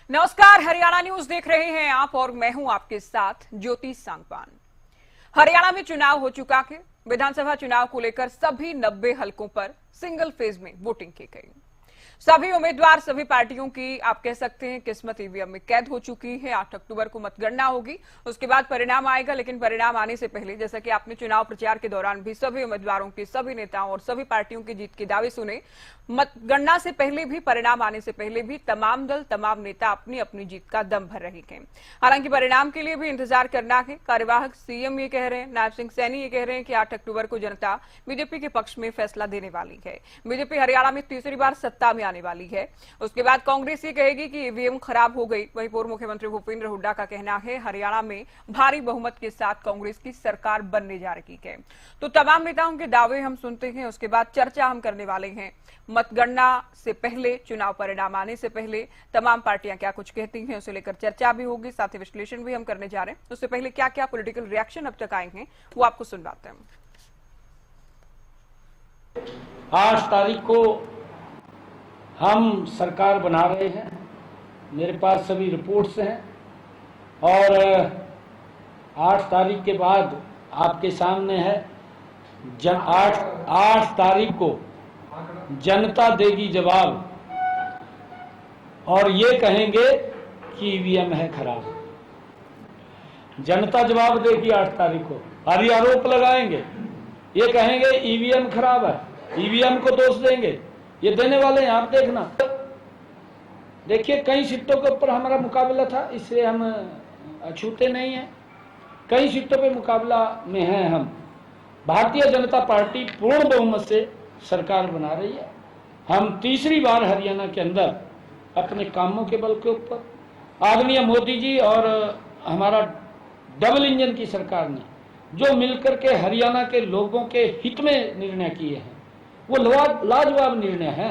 नमस्कार, हरियाणा न्यूज देख रहे हैं आप और मैं हूं आपके साथ ज्योति सांगवान। हरियाणा में चुनाव हो चुका है। विधानसभा चुनाव को लेकर सभी 90 हलकों पर सिंगल फेज में वोटिंग की गई। सभी उम्मीदवार, सभी पार्टियों की आप कह सकते हैं किस्मत ईवीएम में कैद हो चुकी है। 8 अक्टूबर को मतगणना होगी, उसके बाद परिणाम आएगा। लेकिन परिणाम आने से पहले, जैसा कि आपने चुनाव प्रचार के दौरान भी सभी उम्मीदवारों की, सभी नेताओं और सभी पार्टियों की जीत के दावे सुने, मतगणना से पहले भी, परिणाम आने से पहले भी तमाम दल, तमाम नेता अपनी अपनी जीत का दम भर रहे हैं। हालांकि परिणाम के लिए भी इंतजार करना है। कार्यवाहक सीएम ये कह रहे हैं, नायब सिंह सैनी ये कह रहे हैं कि 8 अक्टूबर को जनता बीजेपी के पक्ष में फैसला देने वाली है। बीजेपी हरियाणा में तीसरी बार सत्ता में आने वाली है। उसके बाद कांग्रेस ये कहेगी कि ईवीएम खराब हो गई। वहीं पूर्व मुख्यमंत्री भूपेंद्र हुड्डा का कहना है हरियाणा में भारी बहुमत के साथ कांग्रेस की सरकार बनने जा रही है। तो तमाम नेताओं के दावे हम सुनते हैं, उसके बाद चर्चा हम करने वाले हैं। मतगणना से पहले, चुनाव परिणाम आने से पहले तमाम पार्टियां क्या कुछ कहती हैं, उसे लेकर चर्चा भी होगी, साथ ही विश्लेषण भी हम करने जा रहे हैं। उससे पहले क्या क्या पॉलिटिकल रिएक्शन अब तक आए हैं वो आपको सुनवाते हैं। 8 तारीख को हम सरकार बना रहे हैं। मेरे पास सभी रिपोर्ट्स हैं और 8 तारीख के बाद आपके सामने है 8 तारीख को जनता देगी जवाब और ये कहेंगे कि ईवीएम है खराब। जनता जवाब देगी 8 तारीख को। हरी आरोप लगाएंगे, ये कहेंगे ईवीएम खराब है, ईवीएम को दोष देंगे। ये देने वाले हैं, आप देखना। देखिए, कई सीटों के ऊपर हमारा मुकाबला था, इसलिए हम छूटे नहीं हैं। कई सीटों पे मुकाबला में हैं हम। भारतीय जनता पार्टी पूर्ण बहुमत से सरकार बना रही है। हम तीसरी बार हरियाणा के अंदर अपने कामों के बल के ऊपर, आदरणीय मोदी जी और हमारा डबल इंजन की सरकार ने जो मिलकर के हरियाणा के लोगों के हित में निर्णय किए हैं, वो लाजवाब निर्णय है।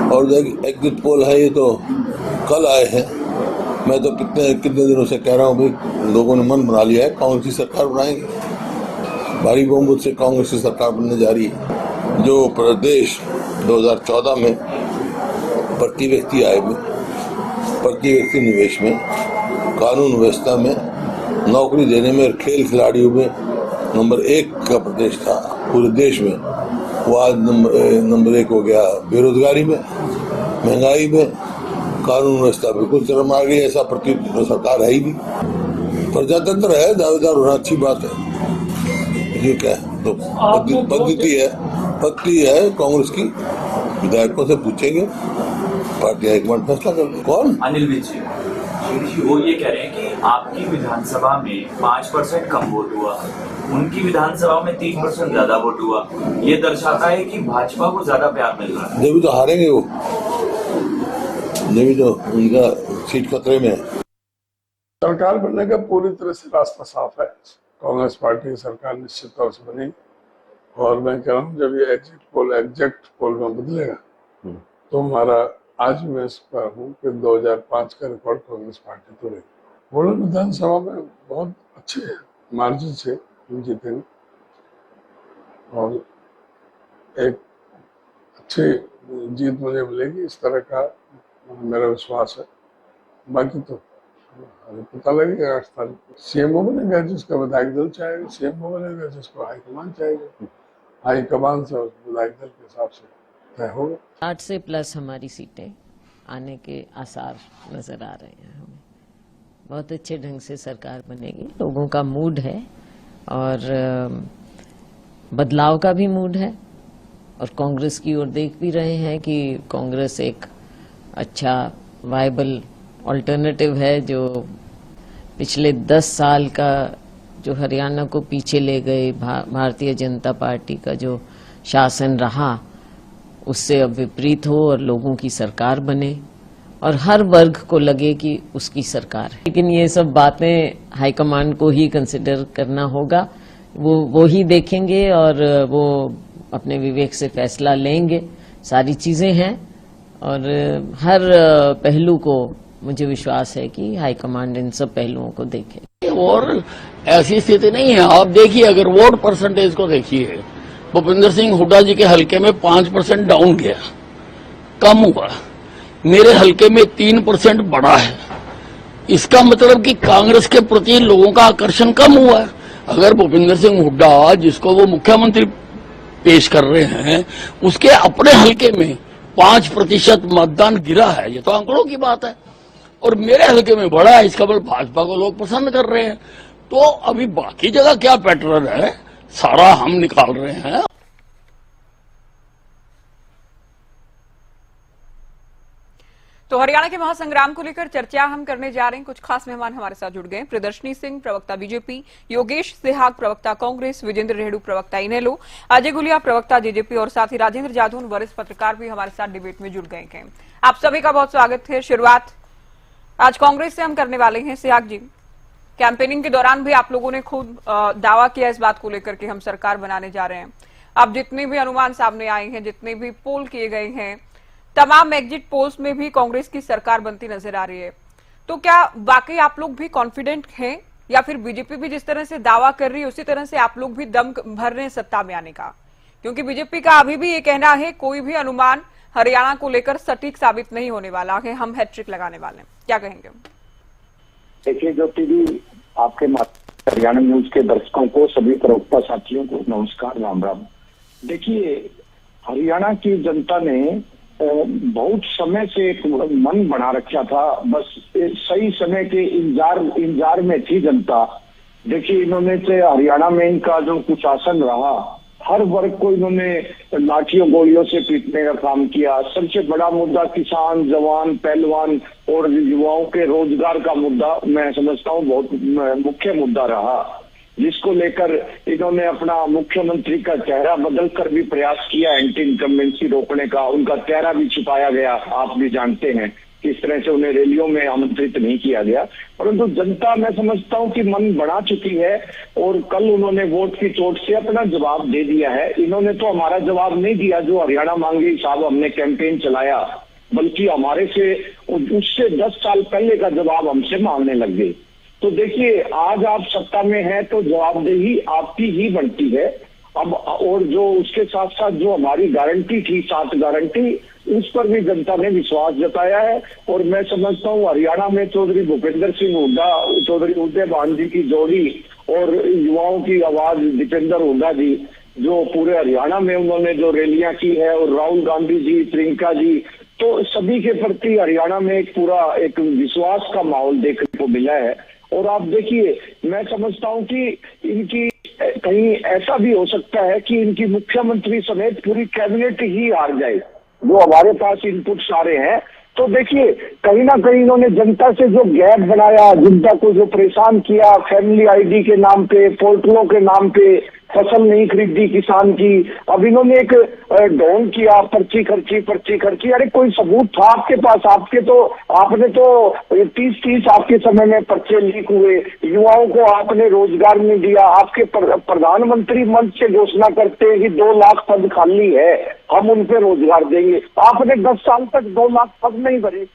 और एग्जिट पोल है, ये तो कल आए हैं। मैं तो कितने दिनों से कह रहा हूँ भाई, लोगों ने मन बना लिया है, कांग्रेस की सरकार बनाएंगे। भारी बहुमत से कांग्रेस की सरकार बनने जा रही है। जो प्रदेश 2014 में प्रति व्यक्ति आय में, प्रति व्यक्ति निवेश में, कानून व्यवस्था में, नौकरी देने में और खेल खिलाड़ियों में नंबर 1 का प्रदेश था पूरे देश में, वो आज नंबर 1 हो गया। बेरोजगारी में, महंगाई में, कानून व्यवस्था बिल्कुल चरम आ गई। ऐसा प्रति सरकार है ही नहीं। प्रजातंत्र है, दावेदार होना अच्छी बात है। ये क्या है, तो पद्धति है कांग्रेस की। विधायकों से पूछेंगे, पार्टी हाईकमान फैसला कर। कौन? अनिल विज जी, वो ये कह रहे हैं कि आपकी विधानसभा में 5% कम वोट हुआ, उनकी विधानसभा में 3% ज्यादा वोट हुआ। ये दर्शाता है कि भाजपा को ज्यादा प्यार मिल रहा है। जब तो हारेंगे वो, जब तो उनका सीट खतरे में है। सरकार बनने का पूरी तरह से रास्ता साफ है। कांग्रेस पार्टी की सरकार निश्चित तौर से बनेगी। और मैं कह रहा हूँ, जब ये एग्जैक्ट पोल में बदलेगा तो हमारा, आज मैं इस पर हूँ कि 2005 का रिकॉर्ड कांग्रेस पार्टी तोड़ेगी। वो लोग विधानसभा में बहुत अच्छे मार्जिन से जीतेंगे और एक अच्छी जीत मुझे मिलेगी, इस तरह का मेरा विश्वास है। बाकी तो पता लगेगा 8 तारीख को। सीएमओ बनेगा जिसका विधायक दल चाहेगा, सीएमओ बनेगा जिसको हाईकमान चाहेगा, हाईकमान से विधायक दल के हिसाब से तय होगा। 8 से प्लस हमारी सीटें आने के आसार नजर आ रहे हैं। हमें बहुत अच्छे ढंग से सरकार बनेगी। लोगों का मूड है और बदलाव का भी मूड है। और कांग्रेस की ओर देख भी रहे हैं कि कांग्रेस एक अच्छा वायबल ऑल्टरनेटिव है, जो पिछले 10 साल का जो हरियाणा को पीछे ले गए भारतीय जनता पार्टी का जो शासन रहा, उससे अब विपरीत हो और लोगों की सरकार बने और हर वर्ग को लगे कि उसकी सरकार है। लेकिन ये सब बातें हाईकमान को ही कंसिडर करना होगा। वो ही देखेंगे और वो अपने विवेक से फैसला लेंगे। सारी चीजें हैं और हर पहलू को मुझे विश्वास है कि हाईकमांड इन सब पहलुओं को देखे। और ऐसी स्थिति नहीं है। आप देखिए, अगर वोट परसेंटेज को देखिए, भूपेंद्र सिंह हुड्डा जी के हलके में 5% डाउन गया, कम हुआ। मेरे हल्के में 3% बढ़ा है। इसका मतलब कि कांग्रेस के प्रति लोगों का आकर्षण कम हुआ है। अगर भूपेंद्र सिंह हुड्डा, जिसको वो मुख्यमंत्री पेश कर रहे हैं, उसके अपने हल्के में 5% मतदान गिरा है, ये तो आंकड़ों की बात है, और मेरे हल्के में बढ़ा है, इसका मतलब भाजपा को लोग पसंद कर रहे हैं। तो अभी बाकी जगह क्या पैटर्न है, सारा हम निकाल रहे हैं। तो हरियाणा के महासंग्राम को लेकर चर्चा हम करने जा रहे हैं। कुछ खास मेहमान हमारे साथ जुड़ गए। प्रदर्शनी सिंह, प्रवक्ता बीजेपी, योगेश सिहाग, प्रवक्ता कांग्रेस, विजेंद्र रेहडू, प्रवक्ता इनेलो, अजय गुलिया, प्रवक्ता जेजेपी और साथ ही राजेंद्र जाधव, वरिष्ठ पत्रकार भी हमारे साथ डिबेट में जुड़ गए हैं। आप सभी का बहुत स्वागत है। शुरुआत आज कांग्रेस से हम करने वाले हैं। सिहाग जी, कैंपेनिंग के दौरान भी आप लोगों ने खुद दावा किया इस बात को लेकर कि हम सरकार बनाने जा रहे हैं। अब जितने भी अनुमान सामने आए हैं, जितने भी पोल किए गए हैं, तमाम एग्जिट पोल्स में भी कांग्रेस की सरकार बनती नजर आ रही है। तो क्या वाकई आप लोग भी कॉन्फिडेंट हैं, या फिर बीजेपी भी जिस तरह से दावा कर रही है उसी तरह से आप लोग भी दम भर रहे हैं सत्ता में आने का? क्योंकि बीजेपी का अभी भी ये कहना है कोई भी अनुमान हरियाणा को लेकर सटीक साबित नहीं होने वाला है, हम हैट्रिक लगाने वाले हैं। क्या कहेंगे? देखिए ज्योति जी, आपके हरियाणा न्यूज के दर्शकों को, सभी प्रवक्ता साथियों को नमस्कार, राम राम। देखिए, हरियाणा की जनता ने बहुत समय से एक मन बना रखा था, बस सही समय के इंतजार में थी जनता। देखिए, इन्होंने से हरियाणा में इनका जो कुशासन रहा, हर वर्ग को इन्होंने लाठियों गोलियों से पीटने का काम किया। सबसे बड़ा मुद्दा किसान, जवान, पहलवान और युवाओं के रोजगार का मुद्दा मैं समझता हूँ बहुत मुख्य मुद्दा रहा, जिसको लेकर इन्होंने अपना मुख्यमंत्री का चेहरा बदलकर भी प्रयास किया एंटी इनकम्बेंसी रोकने का। उनका चेहरा भी छिपाया गया, आप भी जानते हैं किस तरह से उन्हें रैलियों में आमंत्रित नहीं किया गया। परंतु जनता, मैं समझता हूं कि मन बना चुकी है, और कल उन्होंने वोट की चोट से अपना जवाब दे दिया है। इन्होंने तो हमारा जवाब नहीं दिया जो हरियाणा मांगे साहब हमने कैंपेन चलाया, बल्कि हमारे से उससे 10 साल पहले का जवाब हमसे मांगने लग गए। तो देखिए, आज आप सत्ता में हैं तो जवाबदेही आपकी ही बनती है। अब और जो उसके साथ साथ जो हमारी गारंटी थी, 7 गारंटी, उस पर भी जनता ने विश्वास जताया है। और मैं समझता हूँ हरियाणा में चौधरी भूपेंद्र सिंह हुड्डा, चौधरी उदयभान जी की जोड़ी और युवाओं की आवाज दीपेंद्र हुड्डा जी, जो पूरे हरियाणा में उन्होंने जो रैलियां की है, और राहुल गांधी जी, प्रियंका जी, तो सभी के प्रति हरियाणा में एक पूरा एक विश्वास का माहौल देखने को मिला है। और आप देखिए, मैं समझता हूं कि इनकी कहीं ऐसा भी हो सकता है कि इनकी मुख्यमंत्री समेत पूरी कैबिनेट ही हार जाए, जो हमारे पास इनपुट्स आ रहे हैं। तो देखिए, कहीं ना कहीं इन्होंने जनता से जो गैप बनाया, जनता को जो परेशान किया, फैमिली आईडी के नाम पे, पोर्टलों के नाम पे, फसल नहीं खरीदी किसान की, अब इन्होंने एक ढोंग किया, पर्ची खर्ची। अरे कोई सबूत था आपके पास? आपने तो 30 आपके समय में पर्चे लीक हुए, युवाओं को आपने रोजगार नहीं दिया। आपके प्रधानमंत्री मंच से घोषणा करते हैं कि 2 लाख पद खाली है, हम उन पे रोजगार देंगे। आपने 10 साल तक 2 लाख पद नहीं भरे।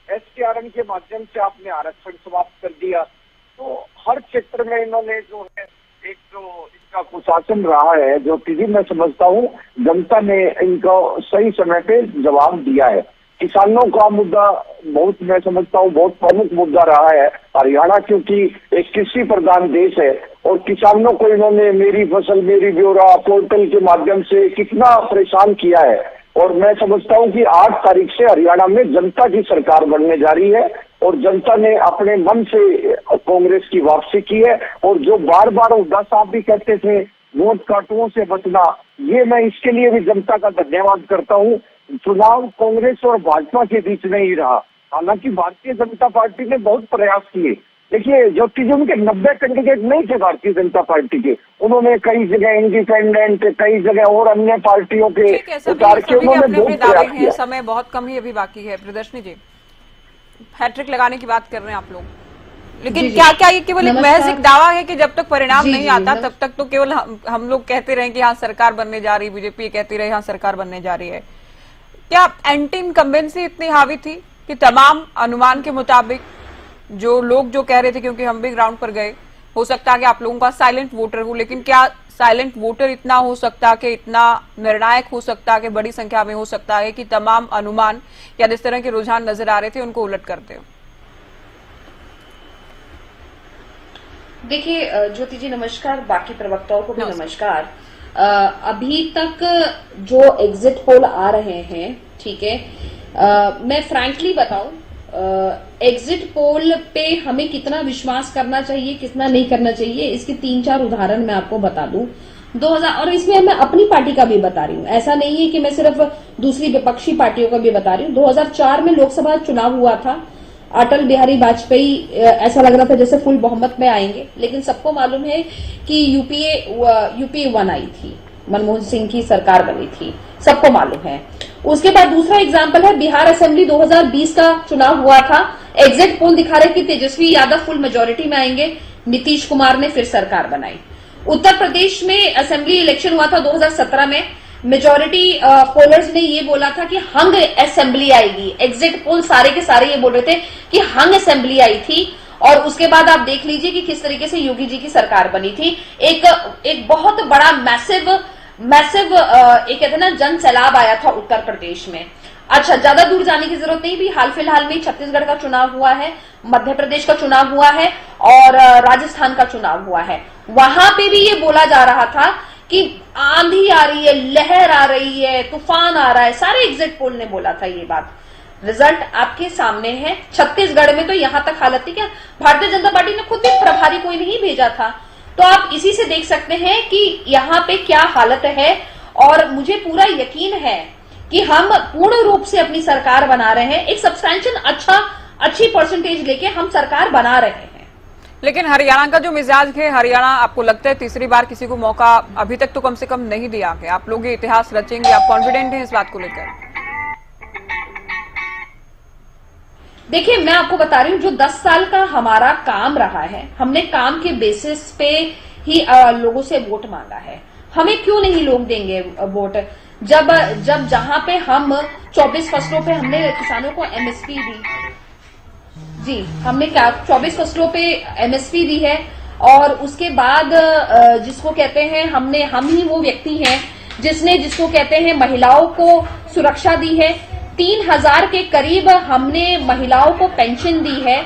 STRM के माध्यम से आपने आरक्षण समाप्त कर दिया। तो हर क्षेत्र में इन्होंने जो है एक जो इसका कुशासन रहा है, जो कि मैं समझता हूँ जनता ने इनको सही समय पे जवाब दिया है। किसानों का मुद्दा बहुत, मैं समझता हूँ बहुत प्रमुख मुद्दा रहा है हरियाणा, क्योंकि एक कृषि प्रधान देश है, और किसानों को इन्होंने मेरी फसल मेरी ब्यौरा पोर्टल के माध्यम से कितना परेशान किया है। और मैं समझता हूँ कि 8 तारीख से हरियाणा में जनता की सरकार बनने जा रही है, और जनता ने अपने मन से कांग्रेस की वापसी की है। और जो बार बार हुड्डा साहब भी कहते थे वोट काटुओं से बचना, ये मैं इसके लिए भी जनता का धन्यवाद करता हूँ। चुनाव कांग्रेस और भाजपा के बीच में ही रहा, हालांकि भारतीय जनता पार्टी ने बहुत प्रयास किए। देखिए, ज्योति जी, उनके 90 कैंडिडेट नहीं थे भारतीय जनता पार्टी के, उन्होंने कई जगह इंडिपेंडेंट, कई जगह और अन्य पार्टियों के उतार के उन्होंने बहुत प्रयास किया। समय बहुत कम ही अभी बाकी है। प्रदर्शनी जी, हैट्रिक लगाने की बात कर रहे हैं आप लोग, लेकिन क्या ये केवल एक महज एक दावा है कि जब तक परिणाम नहीं आता तब तक तो केवल हम लोग कहते रहे कि हाँ सरकार बनने जा रही, बीजेपी कहती रही हाँ सरकार बनने जा रही है? क्या एंटी इनकम्बेंसी इतनी हावी थी कि तमाम अनुमान के मुताबिक जो लोग जो कह रहे थे, क्योंकि हम भी ग्राउंड पर गए, हो सकता है कि आप लोगों का साइलेंट वोटर हो, लेकिन क्या साइलेंट वोटर इतना हो सकता कि इतना निर्णायक हो सकता कि बड़ी संख्या में हो सकता है कि तमाम अनुमान या जिस तरह के रुझान नजर आ रहे थे उनको उलट करते हो? देखिए ज्योति जी नमस्कार, बाकी प्रवक्ताओं को भी नमस्कार। अभी तक जो एग्जिट पोल आ रहे हैं, ठीक है, मैं फ्रैंकली बताऊं, एग्जिट पोल पे हमें कितना विश्वास करना चाहिए, कितना नहीं करना चाहिए, इसके 3-4 उदाहरण मैं आपको बता दूं। 2000 और इसमें मैं अपनी पार्टी का भी बता रही हूँ, ऐसा नहीं है कि मैं सिर्फ दूसरी विपक्षी पार्टियों का भी बता रही हूँ। 2004 में लोकसभा चुनाव हुआ था, अटल बिहारी वाजपेयी ऐसा लग रहा था जैसे फुल बहुमत में आएंगे, लेकिन सबको मालूम है कि यूपीए 1 आई थी, मनमोहन सिंह की सरकार बनी थी, सबको मालूम है। उसके बाद दूसरा एग्जाम्पल है बिहार असेंबली 2020 का चुनाव हुआ था, एग्जिट पोल दिखा रहे कि तेजस्वी यादव फुल मेजोरिटी में आएंगे, नीतीश कुमार ने फिर सरकार बनाई। उत्तर प्रदेश में असेंबली इलेक्शन हुआ था 2017 में, मेजोरिटी पोलर्स ने ये बोला था कि हंग असेंबली आएगी, एग्जिट पोल सारे के सारे ये बोल रहे थे कि हंग असेंबली आई थी। और उसके बाद आप देख लीजिए कि किस तरीके से योगी जी की सरकार बनी थी। एक बहुत बड़ा मैसिव एक कहते हैं ना जन सैलाब आया था उत्तर प्रदेश में। अच्छा, ज्यादा दूर जाने की जरूरत नहीं, भी हाल फिलहाल में छत्तीसगढ़ का चुनाव हुआ है, मध्य प्रदेश का चुनाव हुआ है और राजस्थान का चुनाव हुआ है। वहां पे भी ये बोला जा रहा था कि आंधी आ रही है, लहर आ रही है, तूफान आ रहा है, सारे एग्जिट पोल ने बोला था ये बात। रिजल्ट आपके सामने है। छत्तीसगढ़ में तो यहां तक हालत थी कि भारतीय जनता पार्टी ने खुद भी प्रभारी कोई नहीं भेजा था। तो आप इसी से देख सकते हैं कि यहाँ पे क्या हालत है। और मुझे पूरा यकीन है कि हम पूर्ण रूप से अपनी सरकार बना रहे हैं, एक सब्सटैंशियल अच्छी परसेंटेज लेके हम सरकार बना रहे हैं। लेकिन हरियाणा का जो मिजाज है, हरियाणा आपको लगता है तीसरी बार किसी को मौका अभी तक तो कम से कम नहीं दिया गया, आप लोग ये इतिहास रचेंगे, आप कॉन्फिडेंट हैं इस बात को लेकर? देखिए मैं आपको बता रही हूँ, जो 10 साल का हमारा काम रहा है, हमने काम के बेसिस पे ही लोगों से वोट मांगा है। हमें क्यों नहीं लोग देंगे वोट? जब जहां पे हम 24 फसलों पे हमने किसानों को एमएसपी दी, जी हमने 24 फसलों पे एमएसपी दी है। और उसके बाद जिसको कहते हैं हम ही वो व्यक्ति हैं जिसको कहते हैं महिलाओं को सुरक्षा दी है। 3000 के करीब हमने महिलाओं को पेंशन दी है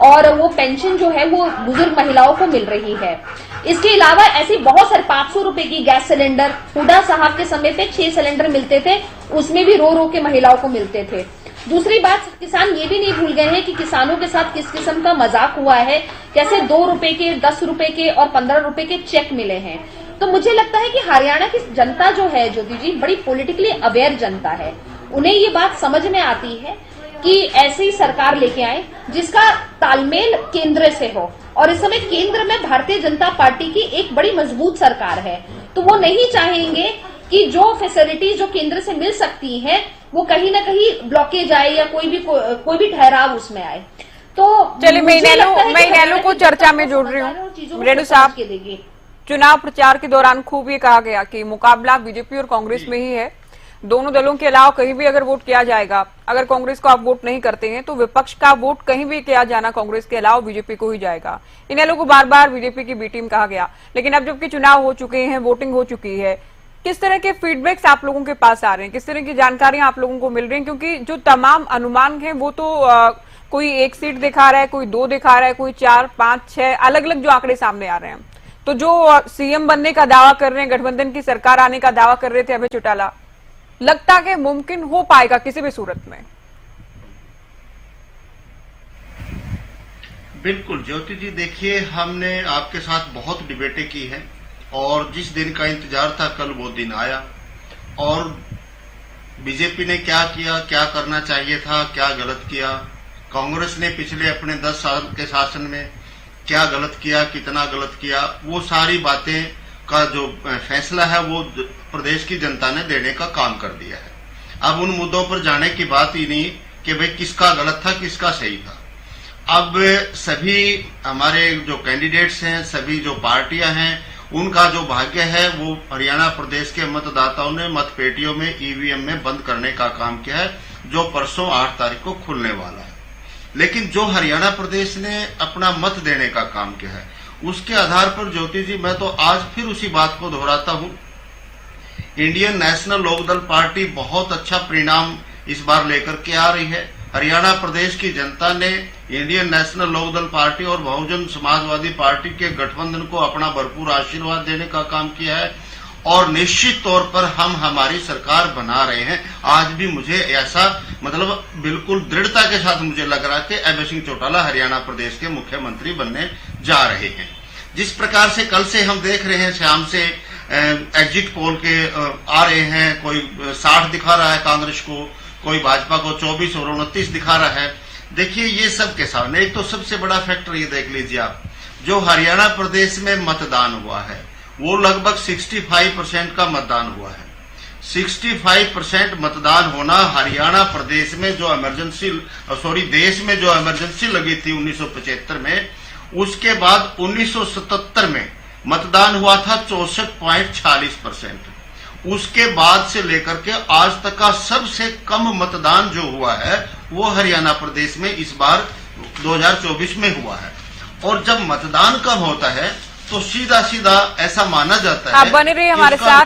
और वो पेंशन जो है वो बुजुर्ग महिलाओं को मिल रही है। इसके अलावा ऐसी बहुत सारे 500 रुपए की गैस सिलेंडर, हुडा साहब के समय पे 6 सिलेंडर मिलते थे, उसमें भी रो के महिलाओं को मिलते थे। दूसरी बात, किसान ये भी नहीं भूल गए हैं कि किसानों के साथ किस किस्म का मजाक हुआ है, कैसे 2 रुपए के, 10 रुपए के और 15 रुपए के चेक मिले हैं। तो मुझे लगता है कि हरियाणा की जनता जो है ज्योति जी, बड़ी पॉलिटिकली अवेयर जनता है। उन्हें ये बात समझ में आती है कि ऐसी सरकार लेके आए जिसका तालमेल केंद्र से हो। और इस समय केंद्र में भारतीय जनता पार्टी की एक बड़ी मजबूत सरकार है, तो वो नहीं चाहेंगे कि जो फैसिलिटीज जो केंद्र से मिल सकती हैं वो कहीं ना कहीं ब्लॉकेज आए या कोई भी ठहराव उसमें आए। तो चलिए मैं इनेलो को चर्चा में जोड़ रही हूँ। रेणु साहब, चुनाव प्रचार के दौरान खूब ये कहा गया कि मुकाबला बीजेपी और कांग्रेस में ही है, दोनों दलों के अलावा कहीं भी अगर वोट किया जाएगा, अगर कांग्रेस को आप वोट नहीं करते हैं तो विपक्ष का वोट कहीं भी किया जाना कांग्रेस के अलावा बीजेपी को ही जाएगा। इनेलो को बार बार बीजेपी की बी टीम कहा गया, लेकिन अब जबकि चुनाव हो चुके हैं, वोटिंग हो चुकी है, किस तरह के फीडबैक्स आप लोगों के पास आ रहे हैं, किस तरह की जानकारियां आप लोगों को मिल रही हैं? क्योंकि जो तमाम अनुमान हैं वो तो कोई 1 सीट दिखा रहा है, कोई 2 दिखा रहा है, कोई 4, 5, 6 अलग अलग जो आंकड़े सामने आ रहे हैं। तो जो सीएम बनने का दावा कर रहे हैं, गठबंधन की सरकार आने का दावा कर रहे थे अभय चौटाला, लगता है मुमकिन हो पाएगा किसी भी सूरत में? बिल्कुल ज्योति जी, देखिए हमने आपके साथ बहुत डिबेटें की हैं और जिस दिन का इंतजार था कल वो दिन आया। और बीजेपी ने क्या किया, क्या करना चाहिए था, क्या गलत किया, कांग्रेस ने पिछले अपने 10 साल के शासन में क्या गलत किया, कितना गलत किया, वो सारी बातें का जो फैसला है वो प्रदेश की जनता ने देने का काम कर दिया है। अब उन मुद्दों पर जाने की बात ही नहीं कि भाई किसका गलत था, किसका सही था। अब सभी हमारे जो कैंडिडेट्स हैं, सभी जो पार्टियां हैं, उनका जो भाग्य है वो हरियाणा प्रदेश के मतदाताओं ने मतपेटियों में ईवीएम में बंद करने का काम किया है, जो परसों 8 तारीख को खुलने वाला है। लेकिन जो हरियाणा प्रदेश ने अपना मत देने का काम किया है उसके आधार पर ज्योति जी मैं तो आज फिर उसी बात को दोहराता हूं, इंडियन नेशनल लोकदल पार्टी बहुत अच्छा परिणाम इस बार लेकर के आ रही है। हरियाणा प्रदेश की जनता ने इंडियन नेशनल लोकदल पार्टी और बहुजन समाजवादी पार्टी के गठबंधन को अपना भरपूर आशीर्वाद देने का काम किया है और निश्चित तौर पर हम हमारी सरकार बना रहे हैं। आज भी मुझे ऐसा मतलब बिल्कुल दृढ़ता के साथ मुझे लग रहा है कि अभय सिंह चौटाला हरियाणा प्रदेश के मुख्यमंत्री बनने जा रहे हैं। जिस प्रकार से कल से हम देख रहे हैं शाम से एग्जिट पोल के आ रहे हैं, कोई 60 दिखा रहा है कांग्रेस को, कोई भाजपा को 24 और 29 दिखा रहा है। देखिए ये सब के सामने एक तो सबसे बड़ा फैक्टर ये देख लीजिए आप, जो हरियाणा प्रदेश में मतदान हुआ है वो लगभग 65% का मतदान हुआ है। 65% मतदान होना हरियाणा प्रदेश में जो देश में जो इमरजेंसी लगी थी 1975 में, उसके बाद 1977 में मतदान हुआ था 64.46%। उसके बाद से लेकर के आज तक का सबसे कम मतदान जो हुआ है वो हरियाणा प्रदेश में इस बार 2024 में हुआ है। और जब मतदान कम होता है तो सीधा सीधा ऐसा माना जाता है। आप बने रहिए हमारे साथ।